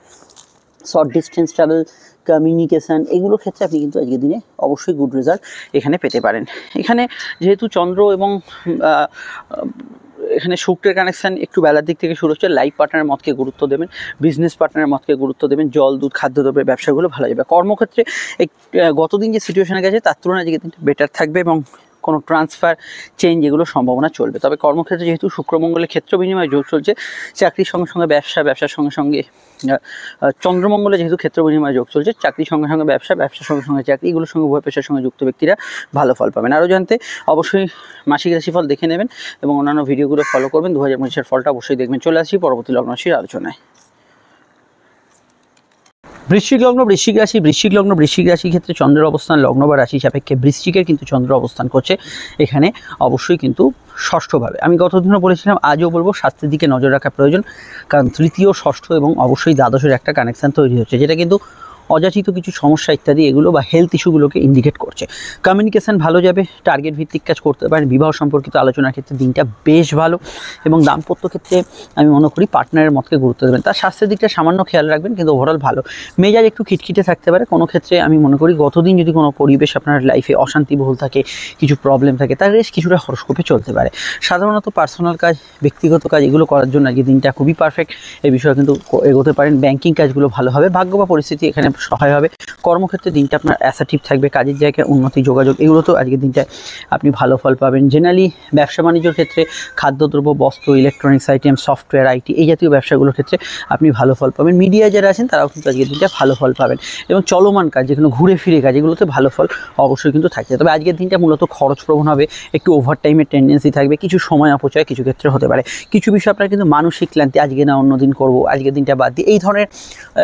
শর্ট ডিস্টেন্স ট্রাভেল, কমিউনিকেশান এগুলোর ক্ষেত্রে আপনি কিন্তু আজকের দিনে অবশ্যই গুড রেজাল্ট এখানে পেতে পারেন। এখানে যেহেতু চন্দ্র এবং এখানে শুক্রের কানেকশান একটু বেলার দিক থেকে শুরু হচ্ছে। লাইফ পার্টনারের মতকে গুরুত্ব দেবেন, বিজনেস পার্টনারের মতকে গুরুত্ব দেবেন। জল, দুধ, খাদ্যদ্রব্যের ব্যবসাগুলো ভালো যাবে। কর্মক্ষেত্রে গতদিন যে সিচুয়েশনে গেছে তার তুলনায় আজকের দিনটা বেটার থাকবে এবং কোনো ট্রান্সফার চেঞ্জ এগুলো সম্ভাবনা চলবে। তবে কর্মক্ষেত্রে যেহেতু শুক্র মঙ্গলের ক্ষেত্র বিনিময় যোগ চলছে, চাকরির সঙ্গে সঙ্গে ব্যবসা, ব্যবসার সঙ্গে সঙ্গে চন্দ্রমঙ্গলে যেহেতু ক্ষেত্র বিনিময় যোগ চলছে, চাকরির সঙ্গে সঙ্গে ব্যবসা, ব্যবসার সঙ্গে সঙ্গে চাকরি, এগুলোর সঙ্গে উভয় পেশার সঙ্গে যুক্ত ব্যক্তিরা ভালো ফল পাবেন। আরও জানতে অবশ্যই মাসিক রাশিফল দেখে নেবেন এবং অন্যান্য ভিডিওগুলো ফলো করবেন। 2025-এর ফলটা অবশ্যই দেখবেন। চলে আসছি পরবর্তী লগ্ন রাশির আলোচনায়। বৃশ্চিক লগ্ন, বৃশ্চিক রাশি, বৃশ্চিক লগ্ন, বৃশ্চিক রাশির ক্ষেত্রে চন্দ্রের অবস্থান লগ্ন বা রাশি সাপেক্ষে বৃশ্চিকের কিন্তু চন্দ্র অবস্থান করছে এখানে অবশ্যই কিন্তু ষষ্ঠভাবে। আমি গতদিনও বলেছিলাম, আজও বলবো স্বাস্থ্যের দিকে নজর রাখা প্রয়োজন, কারণ তৃতীয়, ষষ্ঠ এবং অবশ্যই দ্বাদশের একটা কানেকশান তৈরি হচ্ছে, যেটা কিন্তু অযাচিত কিছু সমস্যা ইত্যাদি এগুলো বা হেলথ ইস্যুগুলোকে ইন্ডিকেট করছে। কমিউনিকেশান ভালো যাবে, টার্গেট ভিত্তিক কাজ করতে পারেন, বিবাহ সম্পর্কিত আলোচনার ক্ষেত্রে দিনটা বেশ ভালো এবং দাম্পত্য ক্ষেত্রে আমি মনে করি পার্টনারের মতকে গুরুত্ব দেবেন। তার স্বাস্থ্যের দিকটা সামান্য খেয়াল রাখবেন, কিন্তু ওভারঅল ভালো। মেজাজ একটু খিটখিটে থাকতে পারে কোনো ক্ষেত্রে। আমি মনে করি গতদিন যদি কোনো পরিবেশ আপনার লাইফে অশান্তিবহুল থাকে, কিছু প্রবলেম থাকে, তার রেশ কিছুটা হরস্কোপে চলতে পারে। সাধারণত পার্সোনাল কাজ, ব্যক্তিগত কাজ এগুলো করার জন্য আজকে দিনটা খুবই পারফেক্ট, এই বিষয়ে কিন্তু এগোতে পারেন। ব্যাংকিং কাজগুলো ভালো হবে, ভাগ্য বা পরিস্থিতি এখানে সহায় হবে। কর্মক্ষেত্রে দিনটা আপনার অ্যাসার্টিভ থাকবে, কাজের জায়গায় উন্নতি, যোগাযোগ এগুলো তো আজকের দিনটায় আপনি ভালো ফল পাবেন। জেনারেলি ব্যবসা বাণিজ্যের ক্ষেত্রে খাদ্যদ্রব্য, বস্ত্র, ইলেকট্রনিক্স আইটেম, সফটওয়্যার, আইটি এই জাতীয় ব্যবসাগুলোর ক্ষেত্রে আপনি ভালো ফল পাবেন। মিডিয়া যারা আছেন তারাও কিন্তু আজকের দিনটা ভালো ফল পাবেন এবং চলমান কাজ, যেগুলো ঘুরে ফিরে কাজ, এগুলোতে ভালো ফল অবশ্যই কিন্তু থাকছে। তবে আজকের দিনটা মূলত খরচপ্রবণ হবে, একটু ওভার টাইমের টেন্ডেন্সি থাকবে, কিছু সময় অপচয় কিছু ক্ষেত্রে হতে পারে। কিছু বিষয় আপনার কিন্তু মানসিক ক্লান্তি, আজকে না অন্য দিন করবো, আজকের দিনটা বাদ দিয়ে এই ধরনের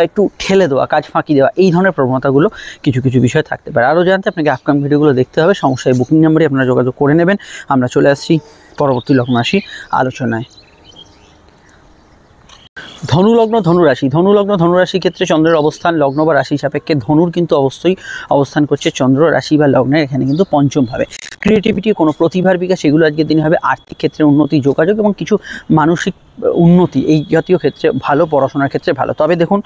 একটু ঠেলে দেওয়া, কাজ ফাঁকি দেওয়া, এই ধরনের প্রবণতাগুলো কিছু কিছু বিষয় থাকতে পারে। আরও জানতে আপনাকে আপকামিং ভিডিওগুলো দেখতে হবে, সমস্যায় বুকিং নাম্বারে আপনারা যোগাযোগ করে নেবেন। আমরা চলে আসছি পরবর্তী লগ্ন রাশি আলোচনায়। ধনুলগ্ন, ধনুরাশি, ধনুলগ্ন, ধনুরাশির ক্ষেত্রে চন্দ্রের অবস্থান লগ্ন বা রাশি সাপেক্ষে ধনুর কিন্তু অবশ্যই অবস্থান করছে চন্দ্র রাশি বা লগ্নের এখানে কিন্তু পঞ্চমভাবে। ক্রিয়েটিভিটি, কোনো প্রতিভার বিকাশ এগুলো আজকের দিনে হবে। আর্থিক ক্ষেত্রে উন্নতি, যোগাযোগ এবং কিছু মানসিক উন্নতি এই জাতীয় ক্ষেত্রে ভালো, পড়াশোনার ক্ষেত্রে ভালো। তবে দেখুন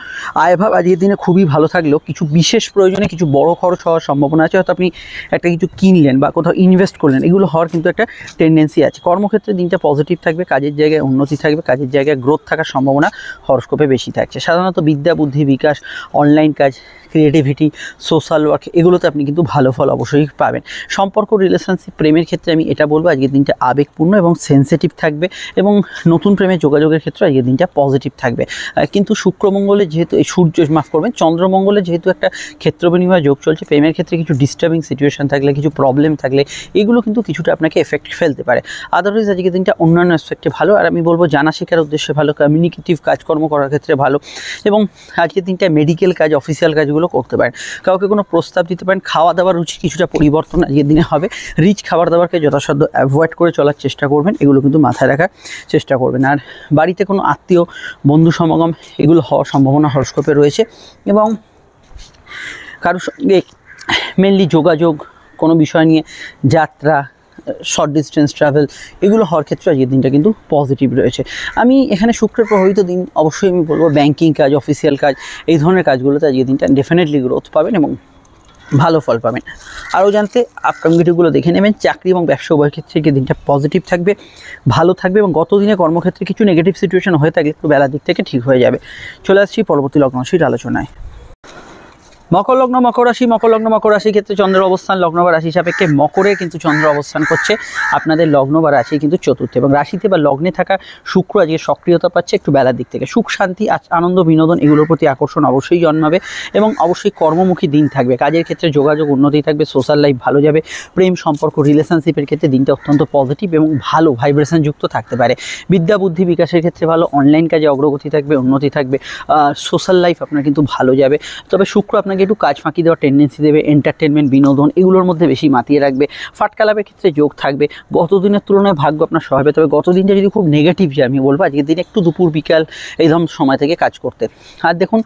আয়ভাব আজকের দিনে খুবই ভালো থাকলেও কিছু বিশেষ প্রয়োজনে কিছু বড় খরচ হওয়ার সম্ভাবনা আছে। হয়তো আপনি একটা কিছু কিনলেন বা কোথাও ইনভেস্ট করলেন, এগুলো হওয়ার কিন্তু একটা টেন্ডেন্সি আছে। কর্মক্ষেত্রে দিনটা পজিটিভ থাকবে, কাজের জায়গায় উন্নতি থাকবে, কাজের জায়গায় গ্রোথ থাকার সম্ভাবনা হরস্কোপে বেশি থাকছে। সাধারণত বিদ্যা, বুদ্ধি বিকাশ, অনলাইন কাজ, ক্রিয়েটিভিটি, সোশ্যাল ওয়ার্ক এগুলোতে আপনি কিন্তু ভালো ফল অবশ্যই পাবেন। সম্পর্ক, রিলেশনশিপ, প্রেমের ক্ষেত্রে আমি এটা বলবো আজকের দিনটা আবেগপূর্ণ এবং সেন্সিটিভ থাকবে এবং নতুন প্রেমের যোগাযোগের ক্ষেত্রে আজকের দিনটা পজিটিভ থাকবে। কিন্তু শুক্রমঙ্গলের যেহেতু এই চন্দ্রমঙ্গলের যেহেতু একটা ক্ষেত্র বিনিময় যোগ চলছে, প্রেমের ক্ষেত্রে কিছু ডিস্টার্বিং সিচুয়েশন থাকলে, কিছু প্রবলেম থাকলে এগুলো কিন্তু কিছুটা আপনাকে এফেক্ট ফেলতে পারে। আদারওয়াইজ আজকের দিনটা অন্যান্য অ্যাসপেক্টে ভালো। আর আমি বলবো জানা শেখার উদ্দেশ্যে ভালো, কমিউনিকেটিভ কাজকর্ম করার ক্ষেত্রে ভালো এবং আজকের দিনটা মেডিকেল কাজ, অফিসিয়াল কাজগুলো করতে পারেন। কাউকে কোনো প্রস্তাব দিতে পারেন। খাওয়া দাওয়ার রুচি কিছুটা পরিবর্তন আজকের দিনে হবে। রিচ খাবার দাবারকে যথাসাধ্য অ্যাভয়েড করে চলার চেষ্টা করবেন, এগুলো কিন্তু মাথায় রাখার চেষ্টা করবেন। আর বাড়িতে কোনো আত্মীয়, বন্ধু সমাগম এগুলো হওয়ার সম্ভাবনা হরস্কোপে রয়েছে এবং কারোর সঙ্গে মেনলি যোগাযোগ, কোনো বিষয় নিয়ে যাত্রা, শর্ট ডিস্টেন্স ট্রাভেল এগুলো হওয়ার ক্ষেত্রে আজকের দিনটা কিন্তু পজিটিভ রয়েছে। আমি এখানে শুক্রের প্রভাবিত দিন অবশ্যই আমি বলবো ব্যাংকিং কাজ, অফিসিয়াল কাজ এই ধরনের কাজগুলোতে আজকের দিনটা ডেফিনেটলি গ্রোথ পাবেন এবং ভালো ফল পাবেন। আরও জানতে আপকামিং ভিডিওগুলো দেখে নেবেন। চাকরি এবং ব্যবসা উভয়ের ক্ষেত্রে আজকের দিনটা পজিটিভ থাকবে, ভালো থাকবে এবং গত দিনে কর্মক্ষেত্রে কিছু নেগেটিভ সিচুয়েশন হয়ে থাকলে একটু বেলার দিক থেকে ঠিক হয়ে যাবে। চলে আসছি পরবর্তী লগ্ন রাশির আলোচনায়। মকর লগ্ন, মকর রাশি, মকর লগ্ন, মকর রাশির ক্ষেত্রে চন্দ্রের অবস্থান লগ্ন বা রাশি সাপেক্ষে মকরে কিন্তু চন্দ্র অবস্থান করছে আপনাদের লগ্ন বা রাশি কিন্তু চতুর্থে এবং রাশিতে বা লগ্নে থাকা শুক্র আজকে সক্রিয়তা পাচ্ছে একটু বেলার দিক থেকে। সুখ, শান্তি, আনন্দ, বিনোদন এগুলোর প্রতি আকর্ষণ অবশ্যই জন্মাবে এবং অবশ্যই কর্মমুখী দিন থাকবে। কাজের ক্ষেত্রে যোগাযোগ উন্নতি থাকবে, সোশ্যাল লাইফ ভালো যাবে, প্রেম সম্পর্ক, রিলেশনশিপের ক্ষেত্রে দিনটা অত্যন্ত পজিটিভ এবং ভালো ভাইব্রেশন যুক্ত থাকতে পারে। বিদ্যা, বুদ্ধি বিকাশের ক্ষেত্রে ভালো, অনলাইন কাজে অগ্রগতি থাকবে, উন্নতি থাকবে, সোশ্যাল লাইফ আপনার কিন্তু ভালো যাবে। তবে শুক্র আপনাকে একটু কাজ ফাঁকি দেওয়ার টেন্ডেন্সি দেবে, এন্টারটেনমেন্ট, বিনোদন এগুলোর মধ্যে বেশি মাতিয়ে রাখবে। ফাটকা লাভের ক্ষেত্রে যোগ থাকবে। গত দিনের তুলনায় ভাগ্য আপনার সহায় হবে। তবে গত দিনটা যদি খুব নেগেটিভ যায়, আমি বলবো আজকের দিনে একটু দুপুর বিকাল এই ধরনের সময় থেকে কাজ করতে। আর দেখুন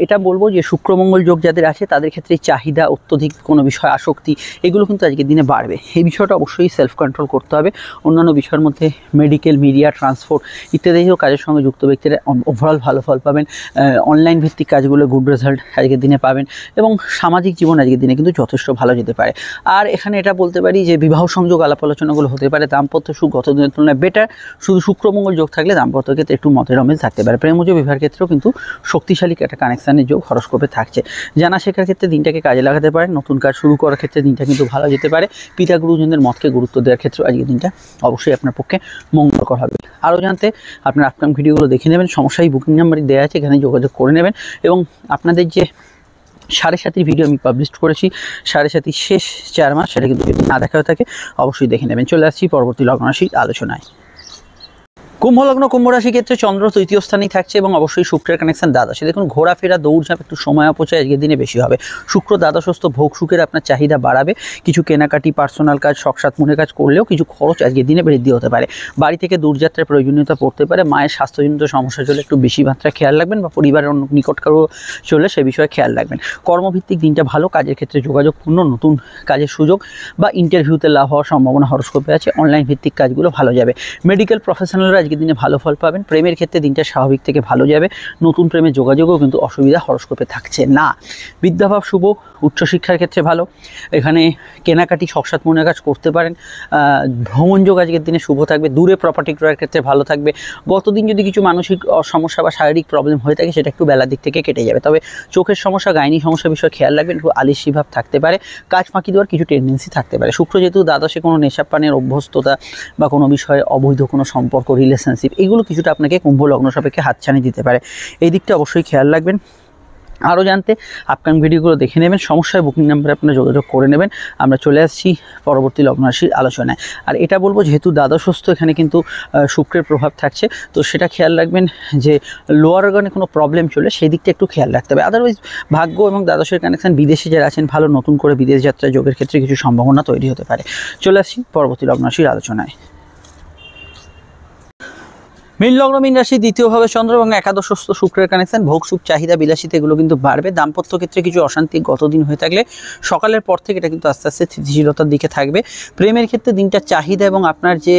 এটা বলবো যে শুক্রমঙ্গল যোগ যাদের আছে তাদের ক্ষেত্রে চাহিদা, অত্যধিক কোনো বিষয় আসক্তি এগুলো কিন্তু আজকের দিনে বাড়বে। এই বিষয়টা অবশ্যই সেলফ কন্ট্রোল করতে হবে। অন্যান্য বিষয়ের মধ্যে মেডিকেল, মিডিয়া, ট্রান্সপোর্ট ইত্যাদি কাজের সঙ্গে যুক্ত ব্যক্তিরা ওভারঅল ভালো ফল পাবেন। অনলাইন ভিত্তিক কাজগুলো গুড রেজাল্ট আজকের দিনে পাবেন। পাবেন এবং সামাজিক জীবন আজকের দিনে কিন্তু যথেষ্ট ভালো যেতে পারে। আর এখানে এটা বলতে পারি যে বিবাহ সংযোগ আলাপ আলোচনাগুলো হতে পারে, দাম্পত্য সুখ গত দিনের তুলনায় বেটার। শুধু শুক্র মঙ্গল যোগ থাকলে দাম্পত্য ক্ষেত্রে একটু মতের অমিল থাকতে পারে। প্রেমজ বিবাহের ক্ষেত্রেও কিন্তু শক্তিশালী একটা কানেকশানের যোগ হরস্কোপে থাকছে। জানা শেখার ক্ষেত্রে দিনটাকে কাজে লাগাতে পারেন, নতুন কাজ শুরু করার ক্ষেত্রে দিনটা কিন্তু ভালো যেতে পারে। পিতা গুরুজনদের মতকে গুরুত্ব দেওয়ার ক্ষেত্রে আজকের দিনটা অবশ্যই আপনার পক্ষে মঙ্গলকর হবে। আরও জানতে আপনার আপকামিং ভিডিওগুলো দেখে নেবেন, সমস্যায় বুকিং নাম্বারই দেওয়া আছে, এখানে যোগাযোগ করে নেবেন। এবং আপনাদের যে 7.5 ভিডিও আমি পাবলিশ করেছি 7.5 শেষ 4 মাস, সেটা কিন্তু যদি না দেখা হয়ে থাকে অবশ্যই দেখে নেবেন। চলে আসছি পরবর্তী লগ্ন রাশির আলোচনায়। কুম্ভ লগ্ন কুম্ভ রাশির ক্ষেত্রে চন্দ্র তৃতীয় স্থানেই থাকছে এবং অবশ্যই শুক্রের কানেকশন দ্বাদশে। দেখুন ঘোরাফেরা দৌড়ঝাঁপ একটু সময় অপচয় আজকের দিনে বেশি হবে। শুক্র দ্বাদশস্থ ভোগ সুখের আপনার চাহিদা বাড়াবে। কিছু কেনাকাটি পার্সোনাল কাজ শখ সাত মনের কাজ করলেও কিছু খরচ আজকের দিনে বৃদ্ধি হতে পারে। বাড়ি থেকে দূরযাত্রার প্রয়োজনীয়তা পড়তে পারে। মায়ের স্বাস্থ্যজনিত সমস্যা চলে একটু বেশি মাত্রায় খেয়াল রাখবেন, বা পরিবারের অন্য নিকট কারো চলে সে বিষয়ে খেয়াল রাখবেন। কর্মভিত্তিক দিনটা ভালো, কাজের ক্ষেত্রে যোগাযোগপূর্ণ, নতুন কাজের সুযোগ বা ইন্টারভিউতে লাভ হওয়ার সম্ভাবনা হরস্কোপে আছে। অনলাইন ভিত্তিক কাজগুলো ভালো যাবে। মেডিকেল প্রফেশনালরা আজকের দিনে ভালো ফল পাবেন। প্রেমের ক্ষেত্রে দিনটা স্বাভাবিক থেকে ভালো যাবে। নতুন প্রেমের যোগাযোগও কিন্তু অসুবিধা হরস্কোপে থাকছে না। বিদ্যাভাব শুভ, উচ্চশিক্ষার ক্ষেত্রে ভালো। এখানে কেনাকাটি শখ সাত মনের কাজ করতে পারেন। ভ্রমণ যোগ আজকের দিনে শুভ থাকবে। দূরে প্রপার্টি ক্রয়ের ক্ষেত্রে ভালো থাকবে। গতদিন যদি কিছু মানসিক সমস্যা বা শারীরিক প্রবলেম হয়ে থাকে সেটা একটু বেলার দিক থেকে কেটে যাবে। তবে চোখের সমস্যা গাইনি সমস্যা বিষয়ে খেয়াল রাখবেন, একটু আলিশি ভাব থাকতে পারে। কাজ ফাঁকি দেওয়ার কিছু টেন্ডেন্সি থাকতে পারে। শুক্র যেহেতু দ্বাদশে কোনো নেশাপানের অভ্যস্ততা বা কোনো বিষয়ে অবৈধ কোনো সম্পর্ক রিলেশনশিপ এগুলো কিছুটা আপনাকে কুম্ভ লগ্ন সাপেক্ষে হাতছানি দিতে পারে। এই দিকটা অবশ্যই খেয়াল রাখবেন। আরও জানতে আপকামিং ভিডিওগুলো দেখে নেবেন, সমস্যায় বুকিং নাম্বারে আপনারা যোগাযোগ করে নেবেন। আমরা চলে আসছি পরবর্তী লগ্ন রাশির আলোচনায়। আর এটা বলবো যেহেতু দ্বাদশস্থ এখানে কিন্তু শুক্রের প্রভাব থাকছে, তো সেটা খেয়াল রাখবেন যে লোয়ার অর্গানে কোনো প্রবলেম চলে সেই দিকটা একটু খেয়াল রাখতে হবে। আদারওয়াইজ ভাগ্য এবং দ্বাদশের কানেকশন বিদেশে যারা আছেন ভালো, নতুন করে বিদেশ যাত্রা যোগের ক্ষেত্রে কিছু সম্ভাবনা তৈরি হতে পারে। চলে আসছি পরবর্তী লগ্ন রাশির আলোচনায়। মীন লগ্ন মীন রাশি দ্বিতীয়ভাবে চন্দ্র এবং একাদশস্থ শুক্রের কানেকশন। ভোগ সুখ চাহিদা বিলাসিতা এগুলো কিন্তু বাড়বে। দাম্পত্য ক্ষেত্রে কিছু অশান্তি গতদিন হয়ে থাকলে সকালের পর থেকে এটা কিন্তু আস্তে আস্তে স্থিতিশীলতার দিকে থাকবে। প্রেমের ক্ষেত্রে দিনটা চাহিদা এবং আপনার যে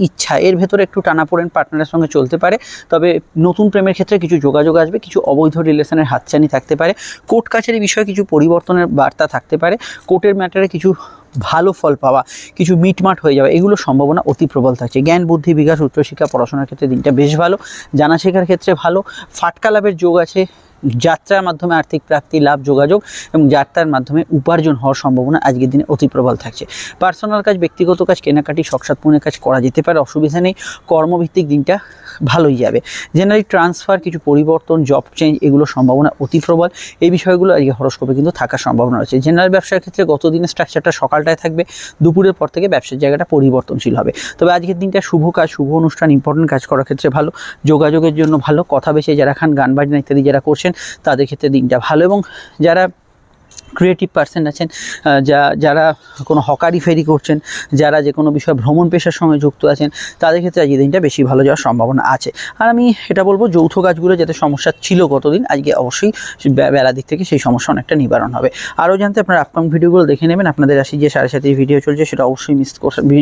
ইচ্ছা এর ভেতরে একটু টানাপোড়েন পার্টনারের সঙ্গে চলতে পারে। তবে নতুন প্রেমের ক্ষেত্রে কিছু যোগাযোগ আসবে, কিছু অবৈধ রিলেশনের হাতছানি থাকতে পারে। কোর্ট কাছারি বিষয়ে কিছু পরিবর্তনের বার্তা থাকতে পারে। কোর্টের ম্যাটারে কিছু ভালো ফল পাওয়া, কিছু মিটমাট হয়ে যাওয়া এগুলো সম্ভাবনা অতি প্রবল থাকছে। জ্ঞান বুদ্ধি বিকাশ উচ্চশিক্ষা পড়াশোনার ক্ষেত্রে দিনটা বেশ ভালো। জানা শেখার ক্ষেত্রে ভালো। ফাটকা লাভের যোগ আছে। যাত্রার মাধ্যমে আর্থিক প্রাপ্তি লাভ যোগাযোগ এবং যাত্রার মাধ্যমে উপার্জন হওয়ার সম্ভাবনা আজকের দিনে অতি প্রবল থাকছে। পার্সোনাল কাজ ব্যক্তিগত কাজ কেনাকাটি শখ সাত মনের কাজ করা যেতে পারে, অসুবিধা নেই। কর্মভিত্তিক দিনটা ভালোই যাবে। জেনারেলি ট্রান্সফার কিছু পরিবর্তন জব চেঞ্জ এগুলো সম্ভাবনা অতি প্রবল। এই বিষয়গুলো আজকে হরস্কোপে কিন্তু থাকার সম্ভাবনা রয়েছে। জেনারেল ব্যবসার ক্ষেত্রে গত দিনের স্ট্রাকচারটা সকালটায় থাকবে, দুপুরের পর থেকে ব্যবসার জায়গাটা পরিবর্তনশীল হবে। তবে আজকের দিনটা শুভ কাজ শুভ অনুষ্ঠান ইম্পর্টেন্ট কাজ করার ক্ষেত্রে ভালো। যোগাযোগের জন্য ভালো। কথা বেশি যারা খান গান বাজনা ইত্যাদি যারা করছেন তাদের ক্ষেত্রে দিনটা ভালো। এবং যারা ক্রিয়েটিভ পার্সন আছেন, যারা কোনো হকারি ফেরি করছেন, যারা যে কোনো বিষয়ে ভ্রমণ পেশার সঙ্গে যুক্ত আছেন তাদের ক্ষেত্রে আজকের দিনটা বেশি ভালো যাওয়ার সম্ভাবনা আছে। আর আমি এটা বলবো যৌথ কাজগুলো যাতে সমস্যা ছিল গতদিন আজকে অবশ্যই বেলা দিক থেকে সেই সমস্যা অনেকটা নিবারণ হবে। আরও জানতে আপনারা আপকামিং ভিডিওগুলো দেখে নেবেন। আপনাদের রাশি যে 7.5 ভিডিও চলছে সেটা অবশ্যই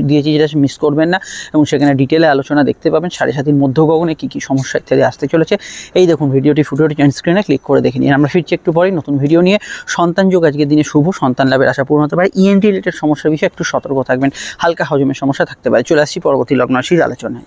দিয়েছি, যেটা মিস করবেন না এবং সেখানে ডিটেলে আলোচনা দেখতে পাবেন। 7.5 মধ্য গগনে কী কী সমস্যা ইত্যাদি আসতে চলেছে। এই দেখুন ভিডিওটি ফুটেটি স্ক্রিনে ক্লিক করে দেখে নিন। আমরা ফিরছি একটু পরেই নতুন ভিডিও নিয়ে। সন্তান যোগ আজকের দিনে শুভ, সন্তান লাভের আশা পূরণ হতে পারে। ইএনটি রিলেটেড সমস্যার বিষয়ে একটু সতর্ক থাকবেন, হালকা হজমের সমস্যা থাকতে পারে। চলে আসছি পরবর্তী লগ্ন রাশির আলোচনায়।